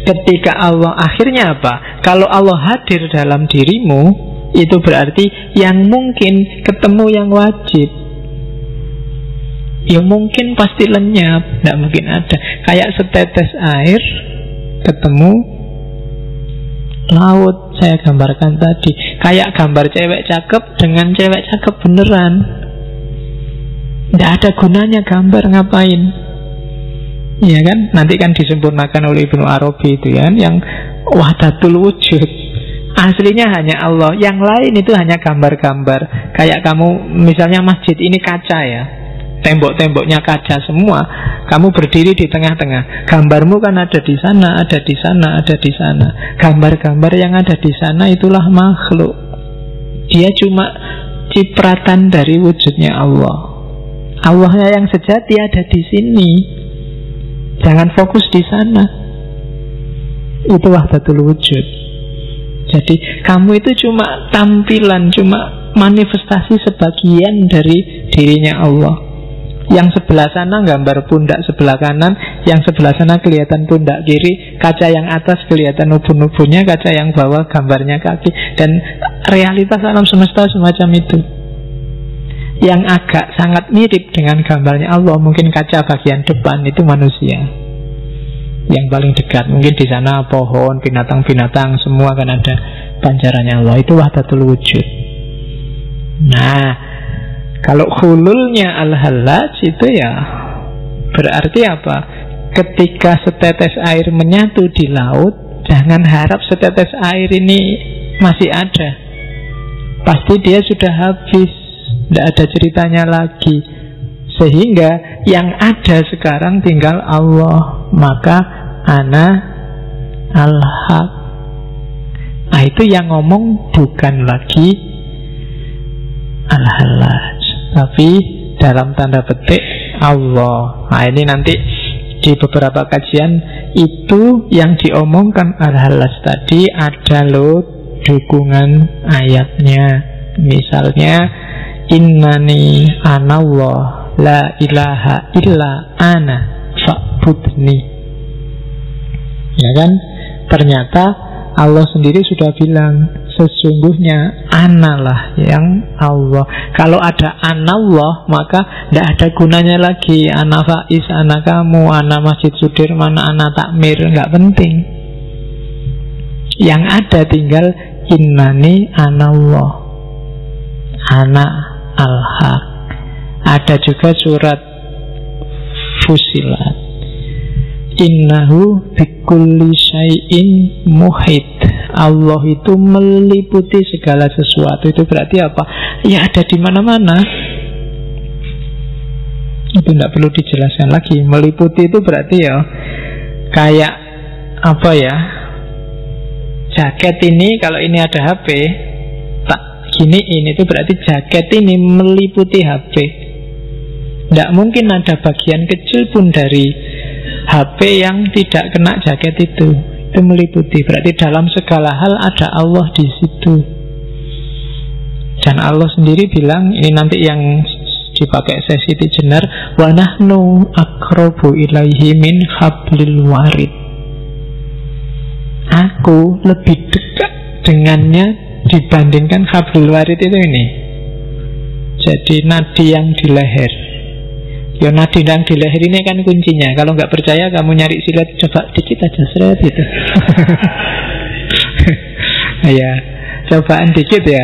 ketika Allah akhirnya apa? Kalau Allah hadir dalam dirimu, itu berarti yang mungkin ketemu yang wajib. Yang mungkin pasti lenyap, tidak mungkin ada. Kayak setetes air ketemu laut, saya gambarkan tadi. Kayak gambar cewek cakep dengan cewek cakep beneran. Tidak ada gunanya gambar, ngapain? Iya kan? Nanti kan disempurnakan oleh Ibnu Arabi itu ya, yang wahdatul wujud. Aslinya hanya Allah. Yang lain itu hanya gambar-gambar. Kayak kamu misalnya masjid ini kaca ya, tembok-temboknya kaca semua. Kamu berdiri di tengah-tengah. Gambarmu kan ada di sana, ada di sana, ada di sana. Gambar-gambar yang ada di sana itulah makhluk. Dia cuma cipratan dari wujudnya Allah. Allahnya yang sejati ada di sini. Jangan fokus di sana. Itu wahdatul wujud. Jadi kamu itu cuma tampilan, cuma manifestasi sebagian dari dirinya Allah. Yang sebelah sana gambar pundak sebelah kanan, yang sebelah sana kelihatan pundak kiri, kaca yang atas kelihatan ubun-ubunnya, kaca yang bawah gambarnya kaki. Dan realitas alam semesta semacam itu. Yang agak sangat mirip dengan gambarnya Allah, mungkin kaca bagian depan itu manusia yang paling dekat. Mungkin di sana pohon, binatang-binatang semua kan ada pancarannya Allah. Itu wahdatul wujud. Nah, kalau hululnya al-halaj itu ya berarti apa? Ketika setetes air menyatu di laut, jangan harap setetes air ini masih ada. Pasti dia sudah habis. Tidak ada ceritanya lagi. Sehingga yang ada sekarang tinggal Allah. Maka ana al-haq. Nah, itu yang ngomong bukan lagi al-halaj, tapi dalam tanda petik Allah. Nah, ini nanti di beberapa kajian itu yang diomongkan al-halaj tadi ada loh dukungan ayatnya. Misalnya innani anallah la ilaha illa ana fa'budni. Ya kan? Ternyata Allah sendiri sudah bilang, sesungguhnya analah yang Allah. Kalau ada anallah, maka tidak ada gunanya lagi ana Faiz, ana kamu, ana Masjid Sudirman, ana Takmir. Nggak penting. Yang ada tinggal innani anallah, ana al-haq. Ada juga surat Fusilat, innahu bikulli syai'in muhit. Allah itu meliputi segala sesuatu. Itu berarti apa? Ya ada di mana-mana. Itu tidak perlu dijelaskan lagi. Meliputi itu berarti ya kayak apa ya? Jaket ini, kalau ini ada HP, tak giniin, itu berarti jaket ini meliputi HP. Tidak mungkin ada bagian kecil pun dari HP yang tidak kena jaket itu. Itu meliputi. Berarti dalam segala hal ada Allah di situ. Dan Allah sendiri bilang, ini nanti yang dipakai sesi Tijenar, wa nahnu aqrabu ilaihi min hablil warid. Aku lebih dekat dengannya dibandingkan hablil warid itu ini. Jadi nadi yang di leher. Ya nadi yang di leher ini kan kuncinya. Kalau nggak percaya kamu nyari silat, coba dikit aja seret gitu. Ya, cobaan dikit ya.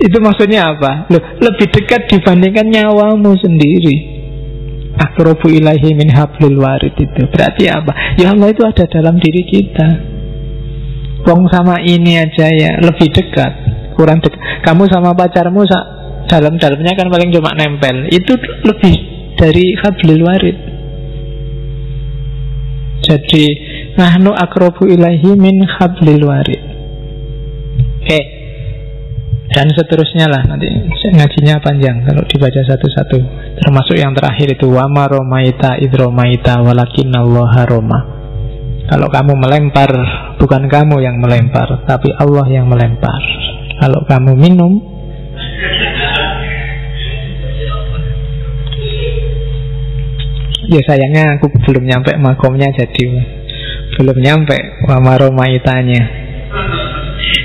Itu maksudnya apa? Loh, lebih dekat dibandingkan nyawamu sendiri. Aqrabu ilaihi min hablil warid itu. Berarti apa? Ya Allah itu ada dalam diri kita. Wong sama ini aja ya lebih dekat, kurang dekat. Kamu sama pacarmu dalam-dalamnya kan paling cuma nempel. Itu lebih dari hablil warid. Jadi nahnu aqrabu ilaihi min hablil warid. Oke. Dan seterusnya lah, nanti ngajinya panjang kalau dibaca satu-satu. Termasuk yang terakhir itu wa ma romaita id romaita walakinnallaha roma. Kalau kamu melempar, bukan kamu yang melempar, tapi Allah yang melempar. Kalau kamu minum, ya sayangnya aku belum nyampe makomnya, jadi belum nyampe wamaromaitanya.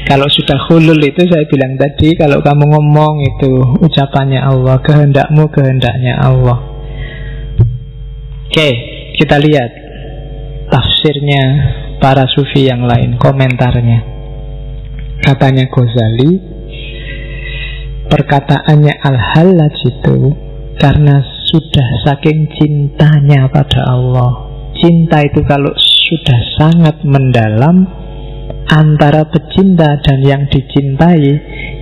Kalau sudah hulul itu saya bilang tadi, kalau kamu ngomong itu ucapannya Allah, kehendakmu kehendaknya Allah. Oke, kita lihat tafsirnya para sufi yang lain, komentarnya. Katanya Ghazali, perkataannya Al-Hallaj itu karena sudah saking cintanya pada Allah. Cinta itu kalau sudah sangat mendalam, antara pecinta dan yang dicintai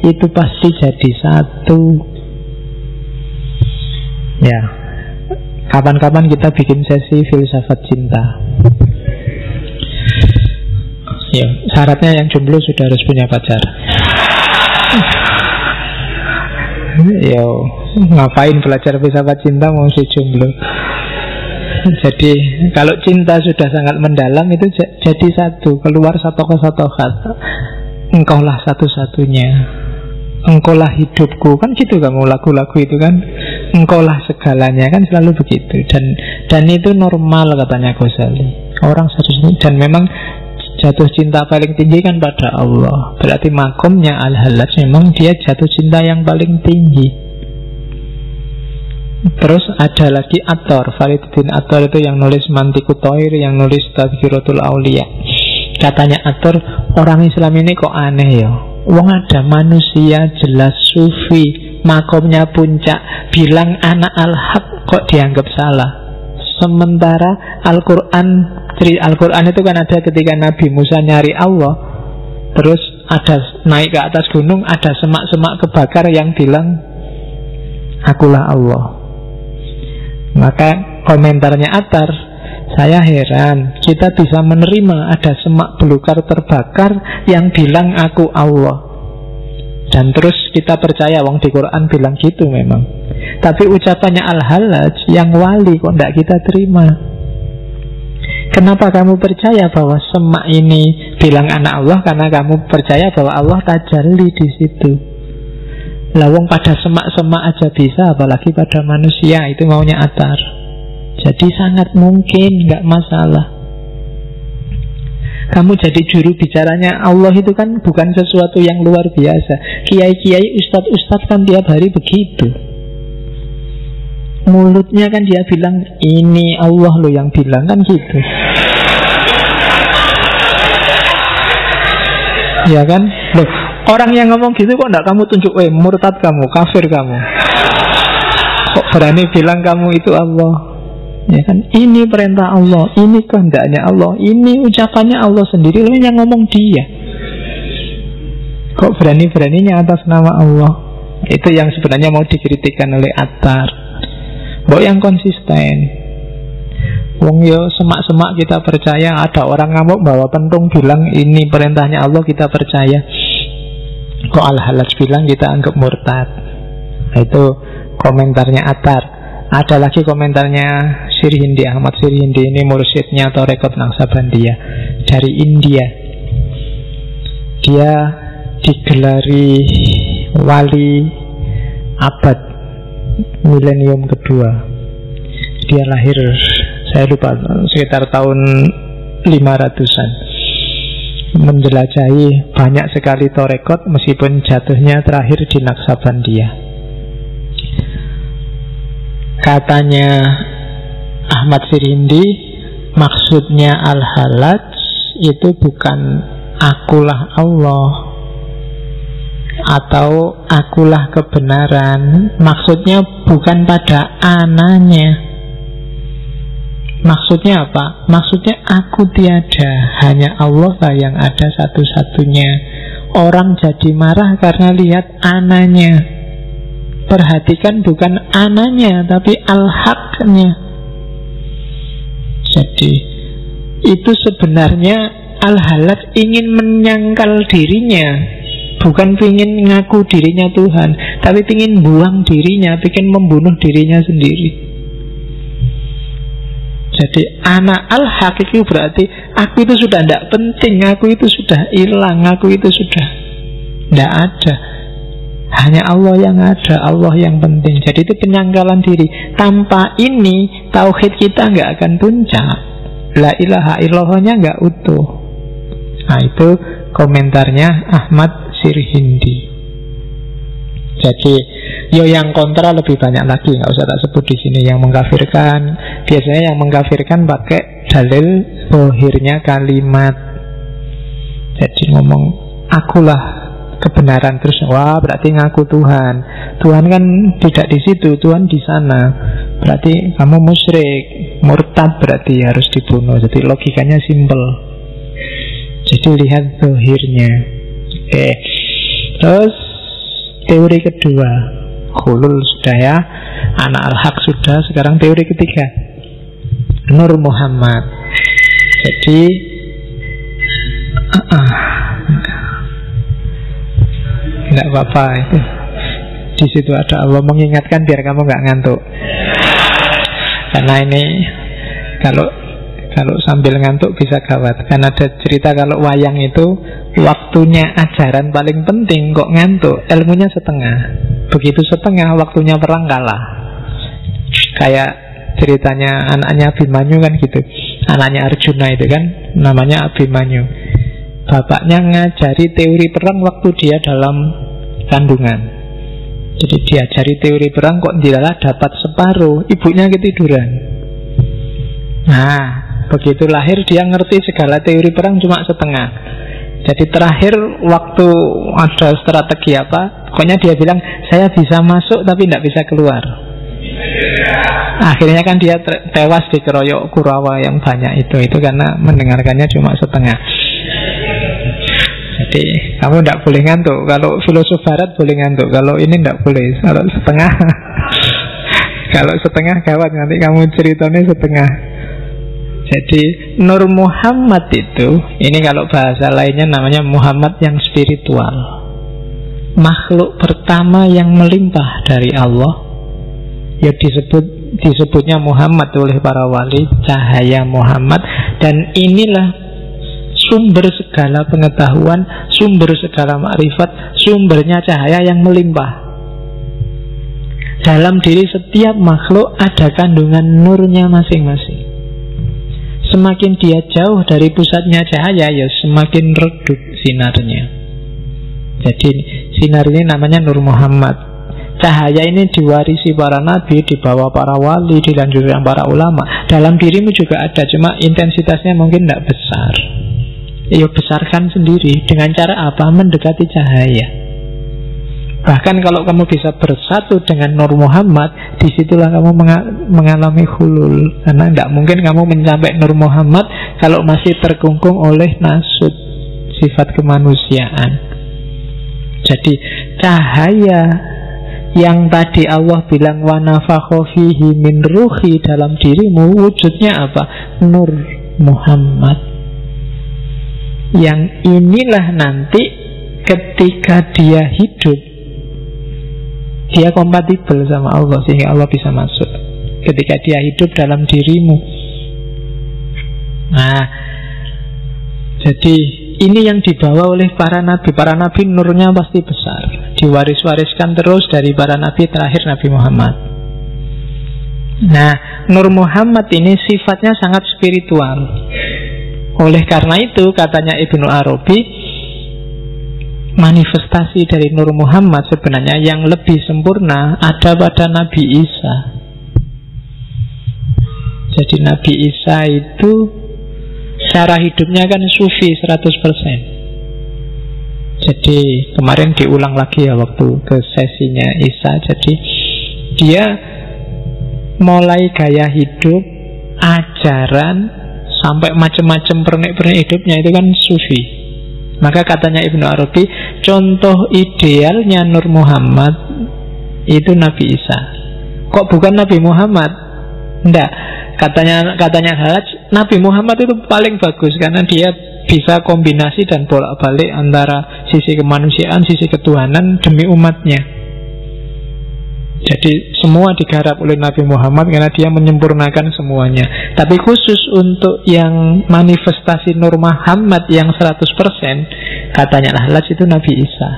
itu pasti jadi satu. Ya, kapan-kapan kita bikin sesi filsafat cinta. Ya, syaratnya yang jomblo sudah harus punya pacar. Yo, ngapain belajar filsafat cinta mau si jomblo? Jadi kalau cinta sudah sangat mendalam itu jadi satu, keluar satu kata, engkaulah satu-satunya, engkaulah hidupku, kan gitu kamu lagu-lagu itu kan, engkaulah segalanya, kan selalu begitu. Dan itu normal katanya Ghazali. Orang seharusnya, dan memang jatuh cinta paling tinggi kan pada Allah. Berarti makomnya Al-Hallaj memang dia jatuh cinta yang paling tinggi. Terus ada lagi At-Tor, Fariduddin At-Tor itu yang nulis Mantiqut Thair, yang nulis Tadhkiratul Auliya. Katanya At-Tor, orang Islam ini kok aneh ya. Wong ada manusia jelas sufi, makomnya puncak, bilang anak al-haq kok dianggap salah. Sementara Al-Quran itu kan ada ketika Nabi Musa nyari Allah, terus ada naik ke atas gunung, ada semak-semak kebakar yang bilang akulah Allah. Maka komentarnya Attar, saya heran kita bisa menerima ada semak belukar terbakar yang bilang aku Allah, dan terus kita percaya wong di Quran bilang gitu memang. Tapi ucapannya Al-Hallaj yang wali kok tidak kita terima. Kenapa kamu percaya bahwa semak ini bilang anak Allah? Karena kamu percaya bahwa Allah tajalli di situ. Lawang pada semak-semak aja bisa, apalagi pada manusia. Itu maunya Attar. Jadi sangat mungkin, nggak masalah. Kamu jadi juru bicaranya Allah itu kan bukan sesuatu yang luar biasa. Kiai-kiai, ustadz-ustadz kan tiap hari begitu. Mulutnya kan dia bilang, ini Allah loh yang bilang, kan gitu. Ya kan? Loh, orang yang ngomong gitu kok enggak kamu tunjuk, murtad kamu, kafir kamu. Kok berani bilang kamu itu Allah? Ya kan, ini perintah Allah, ini kehendaknya Allah, ini ucapannya Allah sendiri, lalu yang ngomong dia. Kok berani-beraninya atas nama Allah? Itu yang sebenarnya mau dikritikkan oleh Attar. Bahwa yang konsisten. Wong yo semak-semak kita percaya, ada orang ngamuk bawa pentung bilang ini perintahnya Allah, kita percaya. Kok Al-Hallaj bilang kita anggap murtad. Itu komentarnya Attar. Ada lagi komentarnya Sirhindi, Ahmad Sirhindi, ini mursyidnya Tarekat Naqsabandiyah dari India. Dia digelari wali abad milenium kedua. Dia lahir, saya lupa, sekitar tahun 500-an. Menjelajahi banyak sekali tarekat, meskipun jatuhnya terakhir di Naqsabandiyah. Katanya Ahmad Sirhindi, maksudnya Al-Hallaj itu bukan akulah Allah atau akulah kebenaran. Maksudnya bukan pada ananya. Maksudnya apa? Maksudnya aku tiada, hanya Allah lah yang ada satu-satunya. Orang jadi marah karena lihat ananya. Perhatikan bukan ananya, tapi al-haqnya. Jadi itu sebenarnya Al-Hallaj ingin menyangkal dirinya, bukan ingin ngaku dirinya Tuhan, tapi ingin buang dirinya, ingin membunuh dirinya sendiri. Jadi anak al-haq itu berarti aku itu sudah tidak penting, aku itu sudah hilang, aku itu sudah tidak ada. Hanya Allah yang ada, Allah yang penting. Jadi itu penyangkalan diri. Tanpa ini tauhid kita nggak akan puncak. La ilaha illallahnya nggak utuh. Nah itu komentarnya Ahmad Sirhindi. Jadi yang kontra lebih banyak lagi, nggak usah tak sebut di sini. Yang mengkafirkan, biasanya yang mengkafirkan pakai dalil zahirnya kalimat. Jadi ngomong akulah kebenaran, terus wah berarti ngaku Tuhan. Tuhan kan tidak di situ, Tuhan di sana. Berarti kamu musyrik, murtad, berarti harus dibunuh. Jadi logikanya simpel. Jadi lihat zahirnya. Terus teori kedua, Hulul sudah ya, anak al-haq sudah. Sekarang teori ketiga, Nur Muhammad. Jadi tidak apa-apa itu. Di situ ada Allah mengingatkan biar kamu nggak ngantuk. Karena ini kalau sambil ngantuk bisa gawat. Karena ada cerita kalau wayang itu waktunya ajaran paling penting kok ngantuk, ilmunya setengah. Begitu setengah waktunya perang kalah. Kayak ceritanya anaknya Abhimanyu kan gitu. Anaknya Arjuna itu kan namanya Abhimanyu. Bapaknya ngajari teori perang waktu dia dalam kandungan. Jadi diajari teori perang kok dilalah dapat separuh, ibunya ketiduran. Nah, begitu lahir dia ngerti segala teori perang cuma setengah. Jadi terakhir waktu ada strategi apa, pokoknya dia bilang saya bisa masuk tapi tidak bisa keluar. Akhirnya kan dia tewas di keroyok Kurawa yang banyak itu karena mendengarkannya cuma setengah. Jadi kamu tidak boleh ngantuk. Kalau filosof barat boleh ngantuk, kalau ini tidak boleh. Kalau setengah kalau setengah gawat, nanti kamu ceritanya setengah. Jadi Nur Muhammad itu, ini kalau bahasa lainnya namanya Muhammad yang spiritual. Makhluk pertama yang melimpah dari Allah. Ya disebutnya Muhammad oleh para wali, cahaya Muhammad. Dan inilah sumber segala pengetahuan, sumber segala makrifat, sumbernya cahaya yang melimpah. Dalam diri setiap makhluk ada kandungan nurnya masing-masing. Semakin dia jauh dari pusatnya cahaya, ya semakin redup sinarnya. Jadi sinar ini namanya Nur Muhammad. Cahaya ini diwarisi para nabi, dibawa para wali, dilanjutkan para ulama. Dalam dirimu juga ada, cuma intensitasnya mungkin tidak besar. Ya besarkan sendiri. Dengan cara apa? Mendekati cahaya. Bahkan kalau kamu bisa bersatu dengan Nur Muhammad, disitulah kamu mengalami hulul. Karena tidak mungkin kamu mencapai Nur Muhammad kalau masih terkungkung oleh nasut, sifat kemanusiaan. Jadi cahaya yang tadi Allah bilang wa nafakha fihi min ruhi dalam dirimu, wujudnya apa? Nur Muhammad. Yang inilah nanti ketika dia hidup, dia kompatibel sama Allah sehingga Allah bisa masuk ketika dia hidup dalam dirimu. Nah, jadi ini yang dibawa oleh para nabi. Para nabi nurnya pasti besar, diwaris-wariskan terus dari para nabi terakhir Nabi Muhammad. Nah, Nur Muhammad ini sifatnya sangat spiritual. Oleh karena itu katanya Ibnu Arabi, manifestasi dari Nur Muhammad sebenarnya yang lebih sempurna ada pada Nabi Isa. Jadi Nabi Isa itu cara hidupnya kan sufi 100%. Jadi kemarin diulang lagi ya waktu ke sesinya Isa. Jadi dia mulai gaya hidup, ajaran, sampai macam-macam pernik-pernik hidupnya itu kan sufi. Maka katanya Ibnu Arabi, contoh idealnya Nur Muhammad itu Nabi Isa. Kok bukan Nabi Muhammad? Enggak. Katanya Halaj, Nabi Muhammad itu paling bagus karena dia bisa kombinasi dan bolak-balik antara sisi kemanusiaan, sisi ketuhanan demi umatnya. Jadi semua digarap oleh Nabi Muhammad karena dia menyempurnakan semuanya. Tapi khusus untuk yang manifestasi Nur Muhammad yang 100%, katanya Halaj itu Nabi Isa.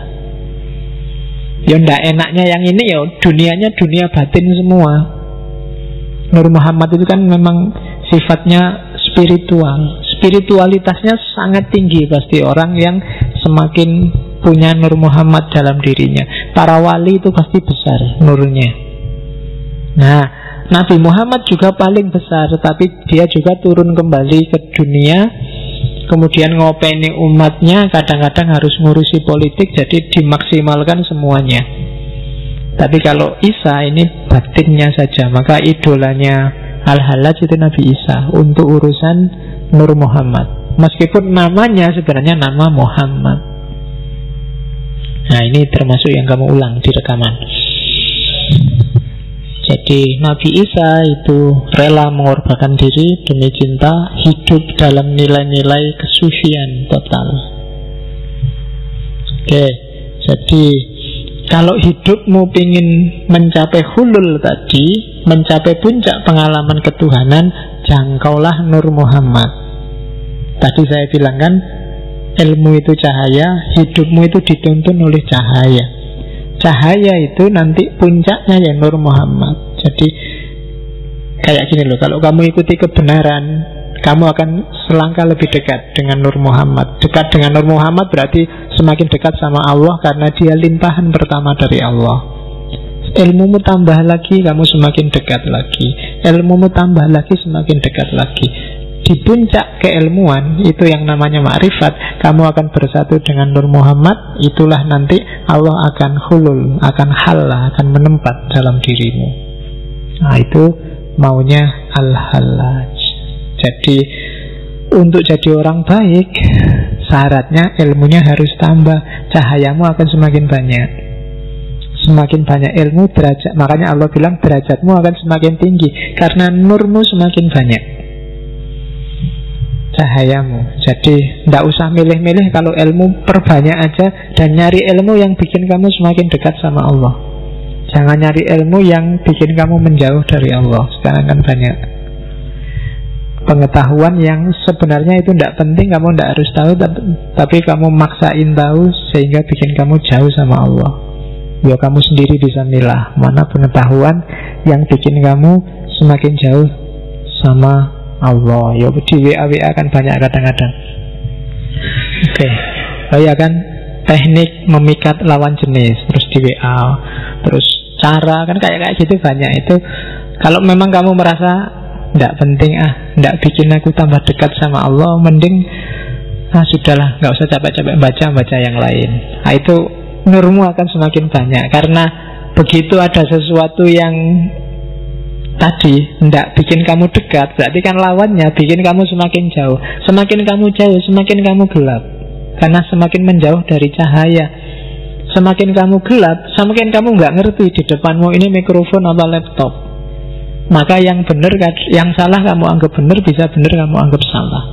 Ya ndak enaknya yang ini ya dunianya dunia batin semua. Nur Muhammad itu kan memang sifatnya spiritual. Spiritualitasnya sangat tinggi pasti orang yang semakin punya Nur Muhammad dalam dirinya. Para wali itu pasti besar nurnya. Nah, Nabi Muhammad juga paling besar, tapi dia juga turun kembali ke dunia, kemudian ngopeni umatnya, kadang-kadang harus ngurusi politik, jadi dimaksimalkan semuanya. Tapi kalau Isa ini batinnya saja, maka idolanya Al-Halaj itu Nabi Isa untuk urusan Nur Muhammad. Meskipun namanya sebenarnya nama Muhammad. Nah, ini termasuk yang kamu ulang di rekaman. Jadi Nabi Isa itu rela mengorbankan diri demi cinta, hidup dalam nilai-nilai kesucian total. Oke, jadi kalau hidupmu ingin mencapai hulul tadi, mencapai puncak pengalaman ketuhanan, jangkaulah Nur Muhammad. Tadi saya bilang kan, ilmu itu cahaya, hidupmu itu dituntun oleh cahaya. Cahaya itu nanti puncaknya ya Nur Muhammad. Jadi kayak gini loh, kalau kamu ikuti kebenaran, kamu akan selangkah lebih dekat dengan Nur Muhammad. Dekat dengan Nur Muhammad berarti semakin dekat sama Allah, karena dia limpahan pertama dari Allah. Ilmumu tambah lagi, kamu semakin dekat lagi. Ilmumu tambah lagi, semakin dekat lagi. Di puncak keilmuan, itu yang namanya ma'rifat, kamu akan bersatu dengan Nur Muhammad. Itulah nanti Allah akan hulul, akan halah, akan menempat dalam dirimu. Nah, itu maunya Al-Halaj. Jadi untuk jadi orang baik, syaratnya ilmunya harus tambah. Cahayamu akan semakin banyak. Semakin banyak ilmu, derajat. Makanya Allah bilang derajatmu akan semakin tinggi, karena nurmu semakin banyak, cahayamu. Jadi tidak usah milih-milih, kalau ilmu perbanyak aja. Dan nyari ilmu yang bikin kamu semakin dekat sama Allah. Jangan nyari ilmu yang bikin kamu menjauh dari Allah. Sekarang kan banyak pengetahuan yang sebenarnya itu tidak penting, kamu tidak harus tahu, tapi kamu maksain tahu sehingga bikin kamu jauh sama Allah. Ya kamu sendiri bisa milah mana pengetahuan yang bikin kamu semakin jauh sama Allah. Ya di WA kan banyak kadang-kadang. Oke. Oh ya kan, teknik memikat lawan jenis terus di WA, terus cara kan kayak gitu banyak. Itu kalau memang kamu merasa tidak penting, tidak bikin aku tambah dekat sama Allah, mending sudahlah, nggak usah capek-capek baca yang lain. Itu nurmu akan semakin banyak. Karena begitu ada sesuatu yang tadi tidak bikin kamu dekat, berarti kan lawannya bikin kamu semakin jauh. Semakin kamu jauh, semakin kamu gelap. Karena semakin menjauh dari cahaya. Semakin kamu gelap, semakin kamu nggak ngerti di depanmu ini mikrofon apa laptop. Maka yang benar, yang salah kamu anggap benar, bisa benar kamu anggap salah.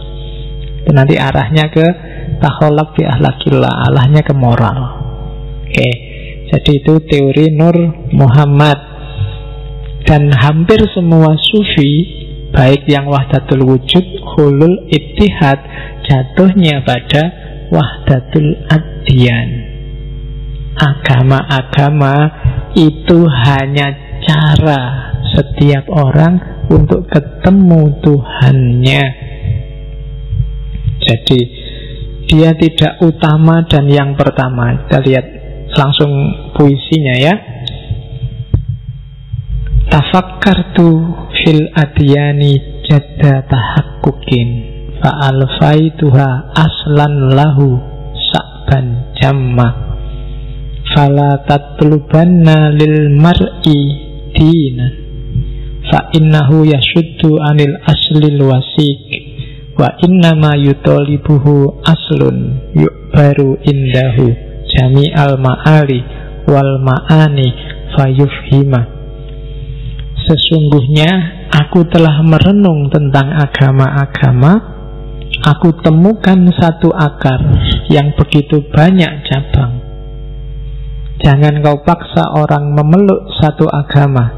Itu nanti arahnya ke takholak bi ahlakillah, arahnya ke moral. Oke, jadi itu teori Nur Muhammad. Dan hampir semua sufi, baik yang wahdatul wujud, hulul ittihad, jatuhnya pada wahdatul adyan. Agama-agama itu hanya cara setiap orang untuk ketemu Tuhannya. Jadi dia tidak utama dan yang pertama. Kita lihat langsung puisinya ya. Tafakkartu fil adyani jadda tahakkukin fa'alfaituha aslan lahu sa'ban jamma fala tatlubanna lil mar'i dina fa innahu yashuddu anil aslil wasik wa innama yutolibuhu aslun yu'baru indahu jami'al ma'ali wal ma'ani fayufhima. Sesungguhnya aku telah merenung tentang agama-agama. Aku temukan satu akar yang begitu banyak cabang. Jangan kau paksa orang memeluk satu agama,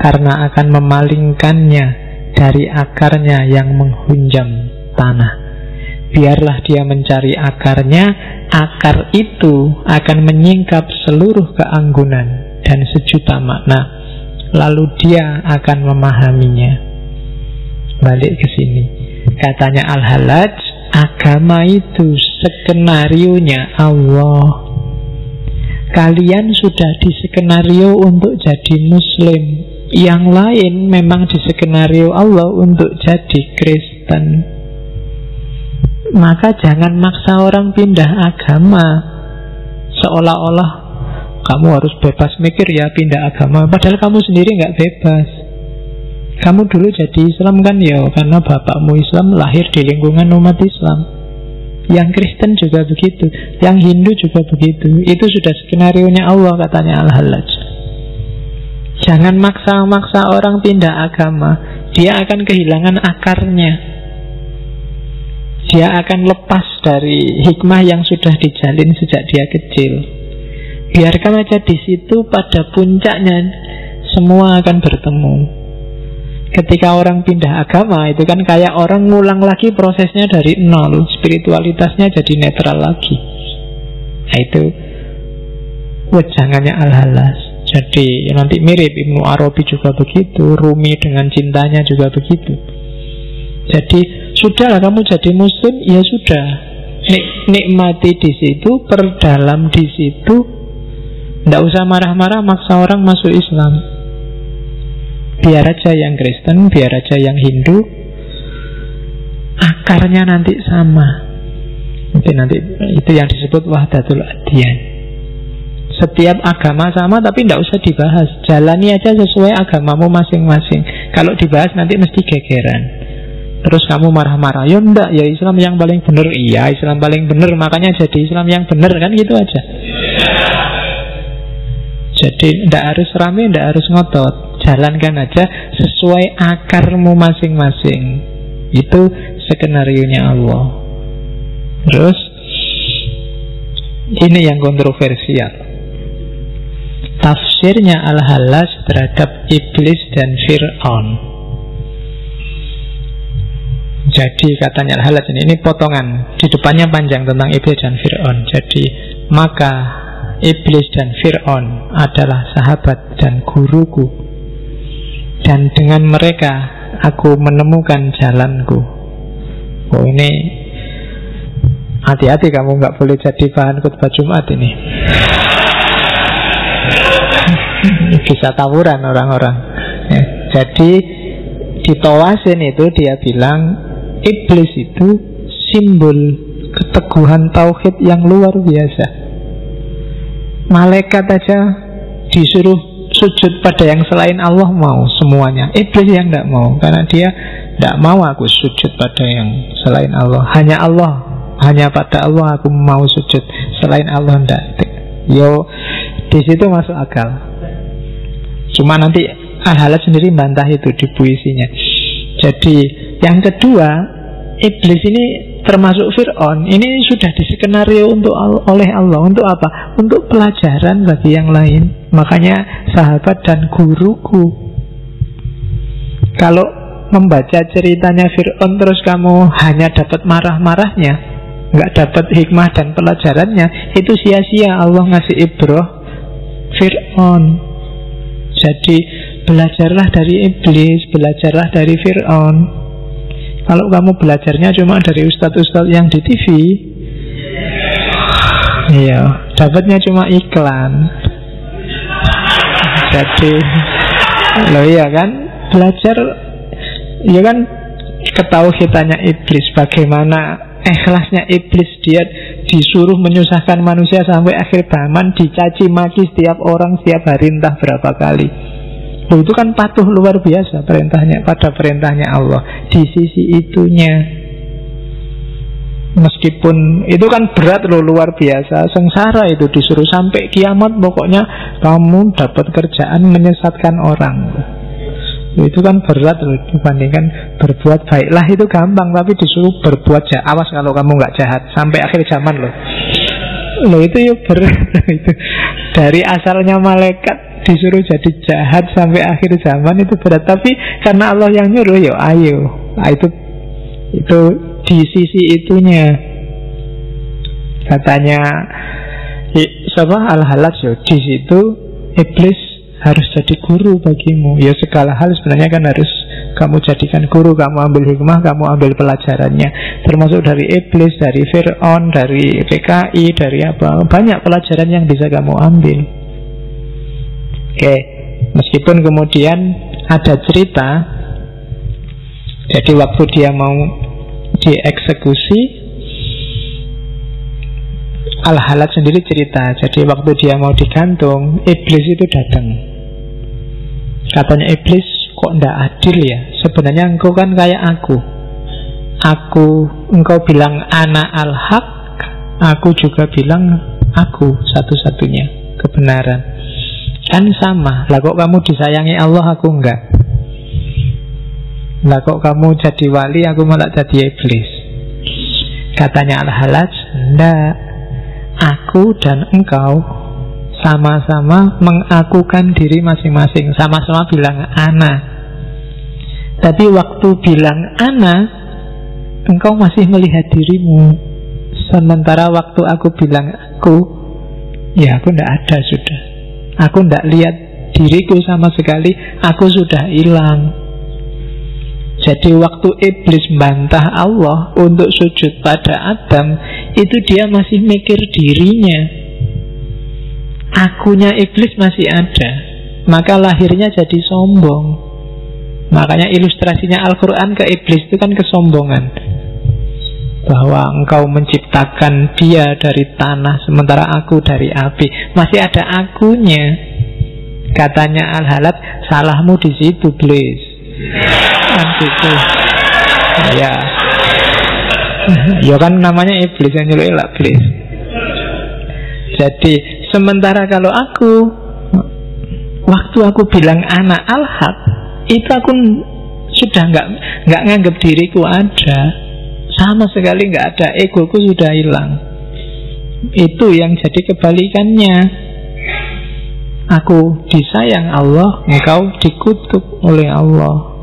karena akan memalingkannya dari akarnya yang menghunjam tanah. Biarlah dia mencari akarnya. Akar itu akan menyingkap seluruh keanggunan dan sejuta makna. Lalu dia akan memahaminya. Balik ke sini. Katanya Al-Hallaj, agama itu skenarionya Allah. Kalian sudah diskenario untuk jadi Muslim. Yang lain memang diskenario Allah untuk jadi Kristen. Maka jangan maksa orang pindah agama seolah-olah kamu harus bebas mikir ya pindah agama. Padahal kamu sendiri nggak bebas. Kamu dulu jadi Islam kan ya karena bapakmu Islam, lahir di lingkungan umat Islam. Yang Kristen juga begitu, yang Hindu juga begitu. Itu sudah skenarionya Allah, katanya Al-Hallaj. Jangan maksa-maksa orang pindah agama. Dia akan kehilangan akarnya. Dia akan lepas dari hikmah yang sudah dijalin sejak dia kecil. Biarkan aja di situ, pada puncaknya semua akan bertemu. Ketika orang pindah agama, itu kan kayak orang ngulang lagi prosesnya dari nol. Spiritualitasnya jadi netral lagi. Nah itu wejangannya Al-Hallaj. Jadi nanti mirip Ibnu Arabi juga begitu, Rumi dengan cintanya juga begitu. Jadi sudahlah kamu jadi Muslim, ya sudah. Nikmati di situ, perdalam di situ. Tidak usah marah-marah maksa orang masuk Islam. Biar aja yang Kristen, biar aja yang Hindu, akarnya nanti sama. Nanti itu yang disebut wahdatul adyan. Setiap agama sama, tapi tidak usah dibahas. Jalani aja sesuai agamamu masing-masing. Kalau dibahas nanti mesti gegeran. Terus kamu marah-marah, ya enggak, ya Islam yang paling benar. Iya, Islam paling benar, makanya jadi Islam yang benar, kan gitu aja. Jadi tidak harus rame, tidak harus ngotot. Jalankan aja sesuai akarmu masing-masing. Itu skenarionya Allah. Terus ini yang kontroversial, tafsirnya Al-Hallaj terhadap iblis dan Fir'aun. Jadi katanya Al-Hallaj ini potongan, di depannya panjang tentang iblis dan Fir'aun. Jadi maka iblis dan Fir'aun adalah sahabat dan guruku, dan dengan mereka aku menemukan jalanku. Oh ini hati-hati, kamu nggak boleh jadi bahan khutbah Jumat ini. Bisa tawuran orang-orang ya. Jadi di Tawasin itu dia bilang iblis itu simbol keteguhan tauhid yang luar biasa. Malaikat aja disuruh sujud pada yang selain Allah mau semuanya. Iblis yang tidak mau, karena dia tidak mau aku sujud pada yang selain Allah. Hanya Allah, hanya pada Allah aku mau sujud, selain Allah tidak. Yo, di situ masuk akal. Cuma nanti Al-Halaj sendiri bantah itu di puisinya. Jadi yang kedua, iblis ini termasuk Fir'aun, ini sudah diskenario oleh Allah. Untuk apa? Untuk pelajaran bagi yang lain. Makanya sahabat dan guruku, kalau membaca ceritanya Fir'aun terus kamu hanya dapat marah-marahnya, nggak dapat hikmah dan pelajarannya, itu sia-sia Allah ngasih ibrah Fir'aun. Jadi belajarlah dari iblis, belajarlah dari Fir'aun. Kalau kamu belajarnya cuma dari ustadz-ustadz yang di TV, iya, dapatnya cuma iklan. Jadi, loh iya kan, belajar, ya kan, ketauhidannya iblis, bagaimana ikhlasnya iblis, dia disuruh menyusahkan manusia sampai akhir zaman, dicaci maki setiap orang setiap hari entah berapa kali. Loh, itu kan patuh luar biasa perintahnya pada perintahnya Allah. Di sisi itunya, meskipun itu kan berat loh, luar biasa, sengsara itu, disuruh sampai kiamat pokoknya kamu dapat kerjaan menyesatkan orang. Loh, itu kan berat loh dibandingkan berbuat baiklah, itu gampang, tapi disuruh berbuat jahat. Awas kalau kamu nggak jahat sampai akhir zaman loh. Loh itu ya berat. Itu dari asalnya malaikat disuruh jadi jahat sampai akhir zaman itu berat. Tapi karena Allah yang nyuruh, ya ayo. Nah, itu di sisi itunya. Katanya siapa Al-Halaj, ya, di situ iblis harus jadi guru bagimu. Ya segala hal sebenarnya kan harus kamu jadikan guru, kamu ambil hikmah, kamu ambil pelajarannya. Termasuk dari iblis, dari Fir'aun, dari PKI, dari apa. Banyak pelajaran yang bisa kamu ambil. Oke, meskipun kemudian ada cerita. Jadi waktu dia mau dieksekusi, Al-Halaj sendiri cerita. Jadi waktu dia mau digantung, iblis itu datang. Katanya iblis, kok ndak adil ya? Sebenarnya engkau kan kayak aku. Engkau bilang ana al-haq, aku juga bilang aku satu-satunya kebenaran. Kan sama. Lah kok kamu disayangi Allah, aku enggak? Lah kok kamu jadi wali, aku malah jadi iblis? Katanya Al-Halaj, enggak. Aku dan engkau sama-sama mengakukan diri masing-masing, sama-sama bilang ana. Tapi waktu bilang ana, engkau masih melihat dirimu. Sementara waktu aku bilang aku, ya aku enggak ada sudah. Aku tidak lihat diriku sama sekali, aku sudah hilang. Jadi waktu iblis membantah Allah untuk sujud pada Adam, itu dia masih mikir dirinya. Akunya iblis masih ada. Maka lahirnya jadi sombong. Makanya ilustrasinya Al-Quran ke iblis itu kan kesombongan. Bahwa engkau menciptakan dia dari tanah, sementara aku dari api. Masih ada akunya. Katanya Al-Halaj, salahmu di situ, iblis. Kan gitu. Ya. Ya kan namanya iblis yang nyuruh iblis. Jadi sementara kalau aku, waktu aku bilang anak al-haq, itu aku sudah nggak nganggap diriku ada, sama sekali nggak ada, egoku sudah hilang. Itu yang jadi kebalikannya. Aku disayang Allah, engkau dikutuk oleh Allah.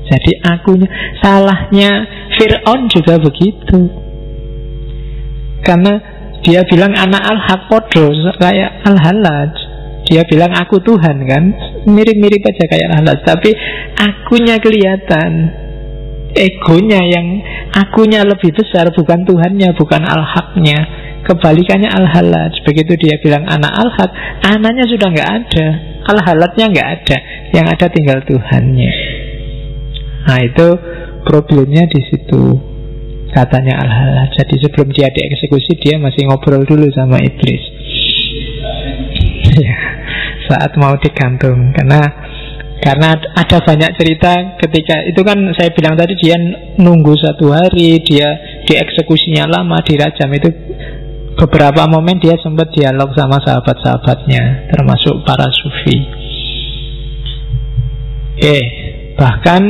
Jadi akunya, salahnya Fir'aun juga begitu. Karena dia bilang anak al-haq podo kayak Al-Halaj. Dia bilang aku Tuhan kan. mirip-mirip aja kayak Al-Halaj, tapi akunya kelihatan, egonya yang akunya lebih besar, bukan Tuhannya, bukan Al-Haqnya. Kebalikannya Al-Halaj, begitu dia bilang anak Al-Haq, anaknya sudah nggak ada, Al-Halajnya nggak ada, yang ada tinggal Tuhannya. Nah itu problemnya di situ, katanya Al-Halaj. Jadi sebelum dia dieksekusi, dia masih ngobrol dulu sama iblis. Ya, saat mau digantung, karena ada banyak cerita ketika itu kan saya bilang tadi, dia nunggu 1 hari, dia dieksekusinya lama, dirajam itu. Beberapa momen dia sempat dialog sama sahabat-sahabatnya, termasuk para sufi. Bahkan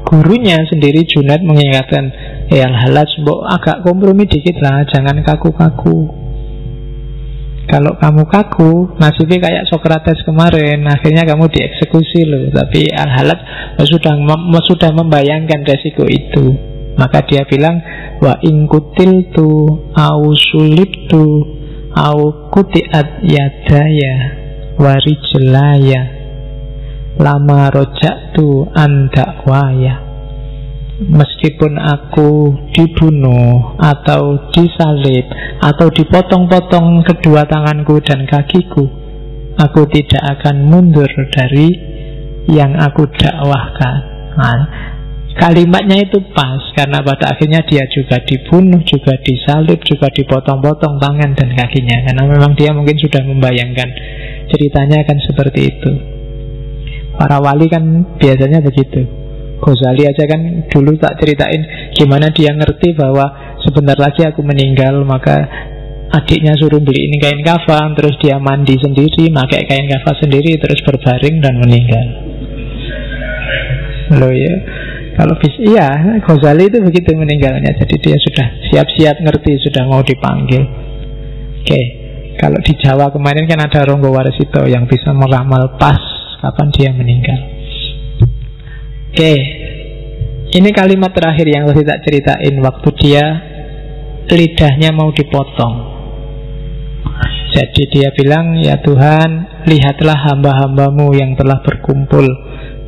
gurunya sendiri Junaid mengingatkan, Al-Halaj, mbok agak kompromi dikit lah, jangan kaku-kaku. Kalau kamu kaku, nasibnya kayak Sokrates kemarin, akhirnya kamu dieksekusi loh. Tapi Al-Halaj sudah membayangkan resiko itu. Maka dia bilang, wa in kutiltu au sulibtu au kutiat yadaya wa rijlaya lama rojaktu andakwaya. Meskipun aku dibunuh atau disalib atau dipotong-potong kedua tanganku dan kakiku, aku tidak akan mundur dari yang aku dakwahkan. Nah, kalimatnya itu pas, karena pada akhirnya dia juga dibunuh, juga disalib, juga dipotong-potong tangan dan kakinya. Karena memang dia mungkin sudah membayangkan ceritanya akan seperti itu. Para wali kan biasanya begitu. Ghazali aja kan dulu tak ceritain gimana dia ngerti bahwa sebentar lagi aku meninggal, maka adiknya suruh beliin kain kafan, terus dia mandi sendiri, pakai kain kafan sendiri, terus berbaring dan meninggal. Loh ya, kalau iya, Ghazali itu begitu meninggalnya. Jadi dia sudah siap-siap ngerti, sudah mau dipanggil. Kalau di Jawa kemarin kan ada Ronggo Warsito yang bisa meramal pas kapan dia meninggal. Ini kalimat terakhir yang tadi tak ceritain, waktu dia lidahnya mau dipotong. Jadi dia bilang, ya Tuhan, lihatlah hamba-hambamu yang telah berkumpul.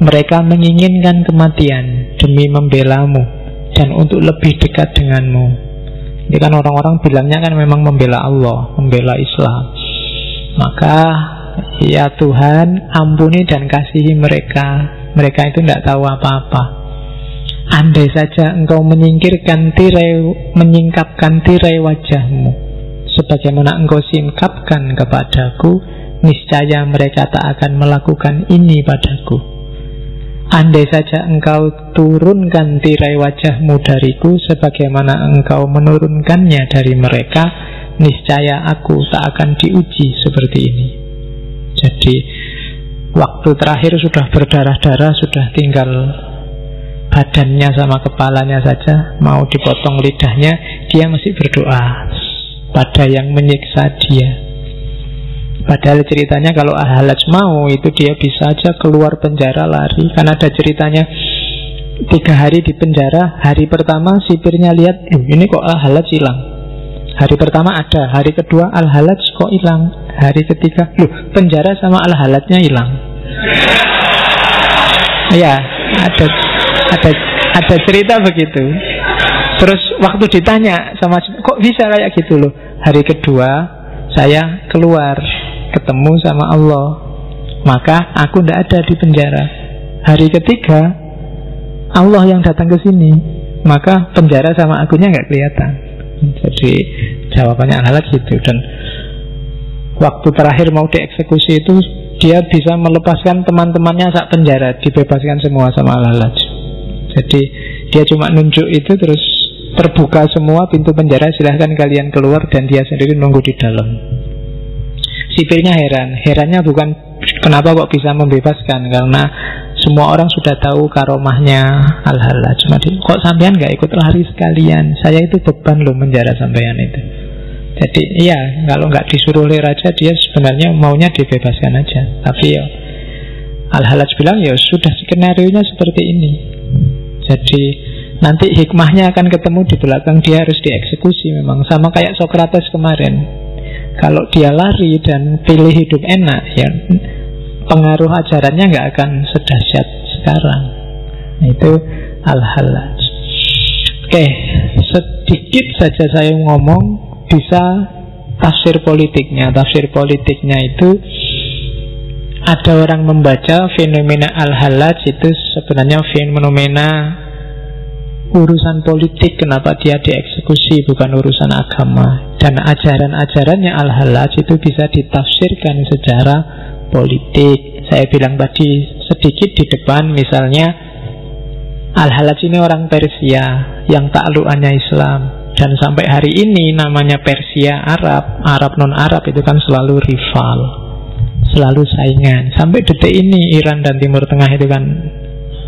Mereka menginginkan kematian demi membelamu dan untuk lebih dekat denganmu. Ini kan orang-orang bilangnya kan memang membela Allah, membela Islam. Maka ya Tuhan, ampuni dan kasihi mereka. Mereka itu tidak tahu apa-apa. Andai saja engkau menyingkapkan tirai wajahmu sebagaimana engkau singkapkan kepadaku, niscaya mereka tak akan melakukan ini padaku. Andai saja engkau turunkan tirai wajahmu dariku sebagaimana engkau menurunkannya dari mereka, niscaya aku tak akan diuji seperti ini. Jadi waktu terakhir sudah berdarah-darah, sudah tinggal badannya sama kepalanya saja, mau dipotong lidahnya, dia masih berdoa pada yang menyiksa dia. Padahal ceritanya kalau Al-Halaj mau, itu dia bisa aja keluar penjara lari. Kan ada ceritanya 3 hari di penjara. Hari pertama sipirnya lihat, ini kok Al-Halaj hilang. Hari pertama ada, hari kedua Al-Halaj kok hilang, hari ketiga, penjara sama Al-Halajnya hilang. Ya, ada cerita begitu. Terus waktu ditanya sama, kok bisa kayak gitu loh. Hari kedua saya keluar ketemu sama Allah, maka aku tidak ada di penjara. Hari ketiga Allah yang datang ke sini, maka penjara sama akunya nggak kelihatan. Jadi jawabannya Al-Halaj gitu. Dan waktu terakhir mau dieksekusi itu, dia bisa melepaskan teman-temannya saat penjara, dibebaskan semua sama Al-Halaj. Jadi dia cuma nunjuk itu, terus terbuka semua pintu penjara, silahkan kalian keluar, dan dia sendiri nunggu di dalam. Sipirnya herannya bukan kenapa kok bisa membebaskan, karena semua orang sudah tahu karomahnya Al-Halaj. Cuma kok sampean gak ikut lari sekalian, saya itu beban loh menjara sampean itu. Jadi iya, kalau nggak disuruh oleh raja, dia sebenarnya maunya dibebaskan aja. Tapi ya Al-Halaj bilang, ya sudah, skenario-nya seperti ini. Jadi nanti hikmahnya akan ketemu di belakang, dia harus dieksekusi memang. Sama kayak Sokrates kemarin. Kalau dia lari dan pilih hidup enak, ya pengaruh ajarannya nggak akan sedahsyat sekarang. Nah, itu Al-Hallaj. Oke, sedikit saja saya ngomong bisa tafsir politiknya. Tafsir politiknya itu ada orang membaca fenomena Al-Hallaj itu sebenarnya fenomena urusan politik, kenapa dia dieksekusi, bukan urusan agama. Dan ajaran-ajarannya Al-Hallaj itu bisa ditafsirkan secara politik. Saya bilang tadi sedikit di depan, misalnya Al-Hallaj ini orang Persia yang taklukannya Islam, dan sampai hari ini namanya Persia Arab, Arab non-Arab itu kan selalu rival, selalu saingan. Sampai detik ini Iran dan Timur Tengah itu kan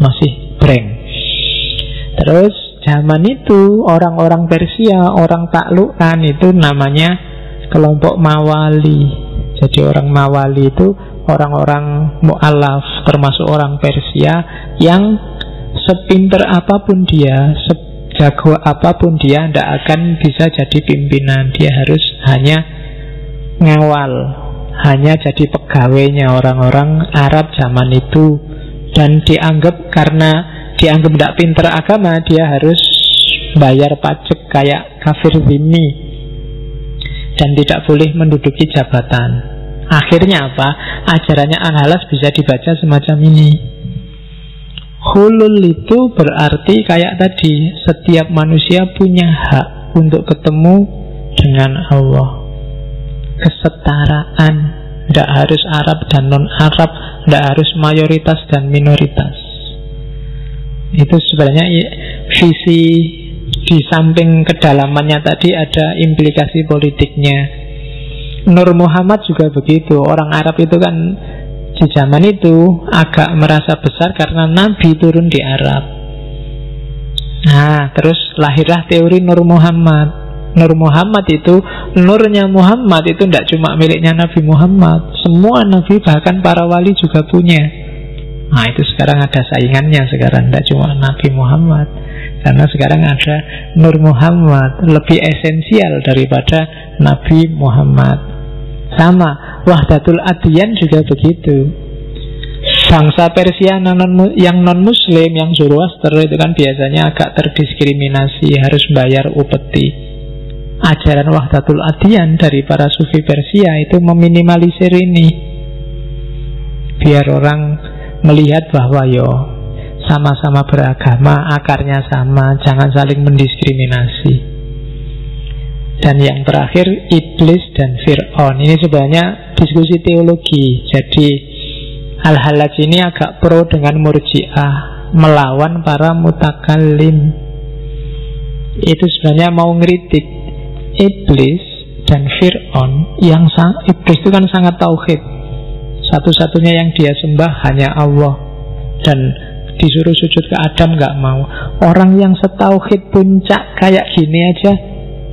masih breng. Terus zaman itu orang-orang Persia, orang taklukan itu namanya kelompok Mawali. Jadi orang Mawali itu orang-orang mu'alaf, termasuk orang Persia yang sepinter apapun dia, sejago apapun dia, tidak akan bisa jadi pimpinan. Dia harus hanya ngawal, hanya jadi pegawainya orang-orang Arab zaman itu. Dan dianggap, karena dianggap tidak pinter agama, dia harus bayar pajak kayak kafir zimmi dan tidak boleh menduduki jabatan. Akhirnya apa? Ajarannya Al-Hallaj bisa dibaca semacam ini. Hulul itu berarti kayak tadi, setiap manusia punya hak untuk ketemu dengan Allah. Kesetaraan, tidak harus Arab dan non-Arab, tidak harus mayoritas dan minoritas. Itu sebenarnya visi, di samping kedalamannya tadi ada implikasi politiknya. Nur Muhammad juga begitu. Orang Arab itu kan di zaman itu agak merasa besar karena Nabi turun di Arab. Nah, terus lahirlah teori Nur Muhammad. Nur Muhammad itu, nurnya Muhammad itu tidak cuma miliknya Nabi Muhammad. Semua Nabi, bahkan para wali juga punya. Nah, itu sekarang ada saingannya. Sekarang tidak cuma Nabi Muhammad, karena sekarang ada Nur Muhammad, lebih esensial daripada Nabi Muhammad. Sama, Wahdatul Adyan juga begitu. Bangsa Persia yang non-muslim, yang Zoroaster itu kan biasanya agak terdiskriminasi, harus bayar upeti. Ajaran Wahdatul Adyan dari para sufi Persia itu meminimalisir ini, biar orang melihat bahwa sama-sama beragama, akarnya sama, jangan saling mendiskriminasi. Dan yang terakhir, Iblis dan Fir'aun. Ini sebenarnya diskusi teologi. Jadi Al-Hallaj ini agak pro dengan Murji'ah, melawan para mutakallim. Itu sebenarnya mau ngeritik Iblis dan Fir'aun. Iblis itu kan sangat tauhid, satu-satunya yang dia sembah hanya Allah, dan disuruh sujud ke Adam nggak mau. Orang yang setauhid puncak kayak gini aja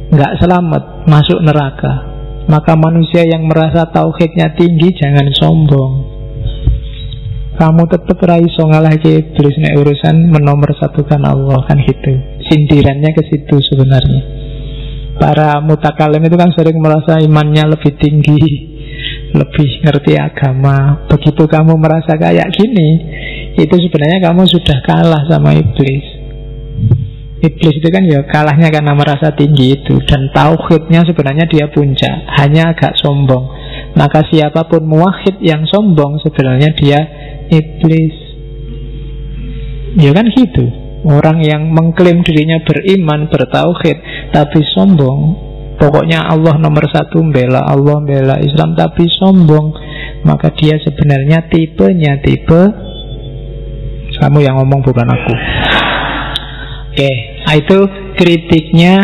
nggak selamat, masuk neraka. Maka manusia yang merasa tauhidnya tinggi jangan sombong. Kamu tetap raiso ngalahke iblis nek urusan menomorsatukan Allah, kan gitu. Sindirannya ke situ sebenarnya. Para mutakalim itu kan sering merasa imannya lebih tinggi, lebih ngerti agama. Begitu kamu merasa kayak gini, itu sebenarnya kamu sudah kalah sama iblis. Iblis itu kan ya kalahnya karena merasa tinggi itu, dan tauhidnya sebenarnya dia puncak, hanya agak sombong. Maka siapapun muwahhid yang sombong sebenarnya dia iblis. Ya kan gitu. Orang yang mengklaim dirinya beriman, bertauhid, tapi sombong, pokoknya Allah nomor satu, bela Allah, bela Islam, tapi sombong, maka dia sebenarnya tipenya tipe kamu yang ngomong, bukan aku. Oke, itu kritiknya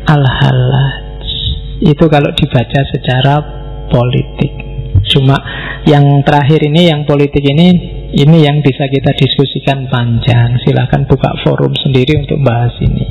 Al-Hallaj. Itu kalau dibaca secara politik. Cuma yang terakhir ini, yang politik ini yang bisa kita diskusikan panjang. Silahkan buka forum sendiri untuk bahas ini.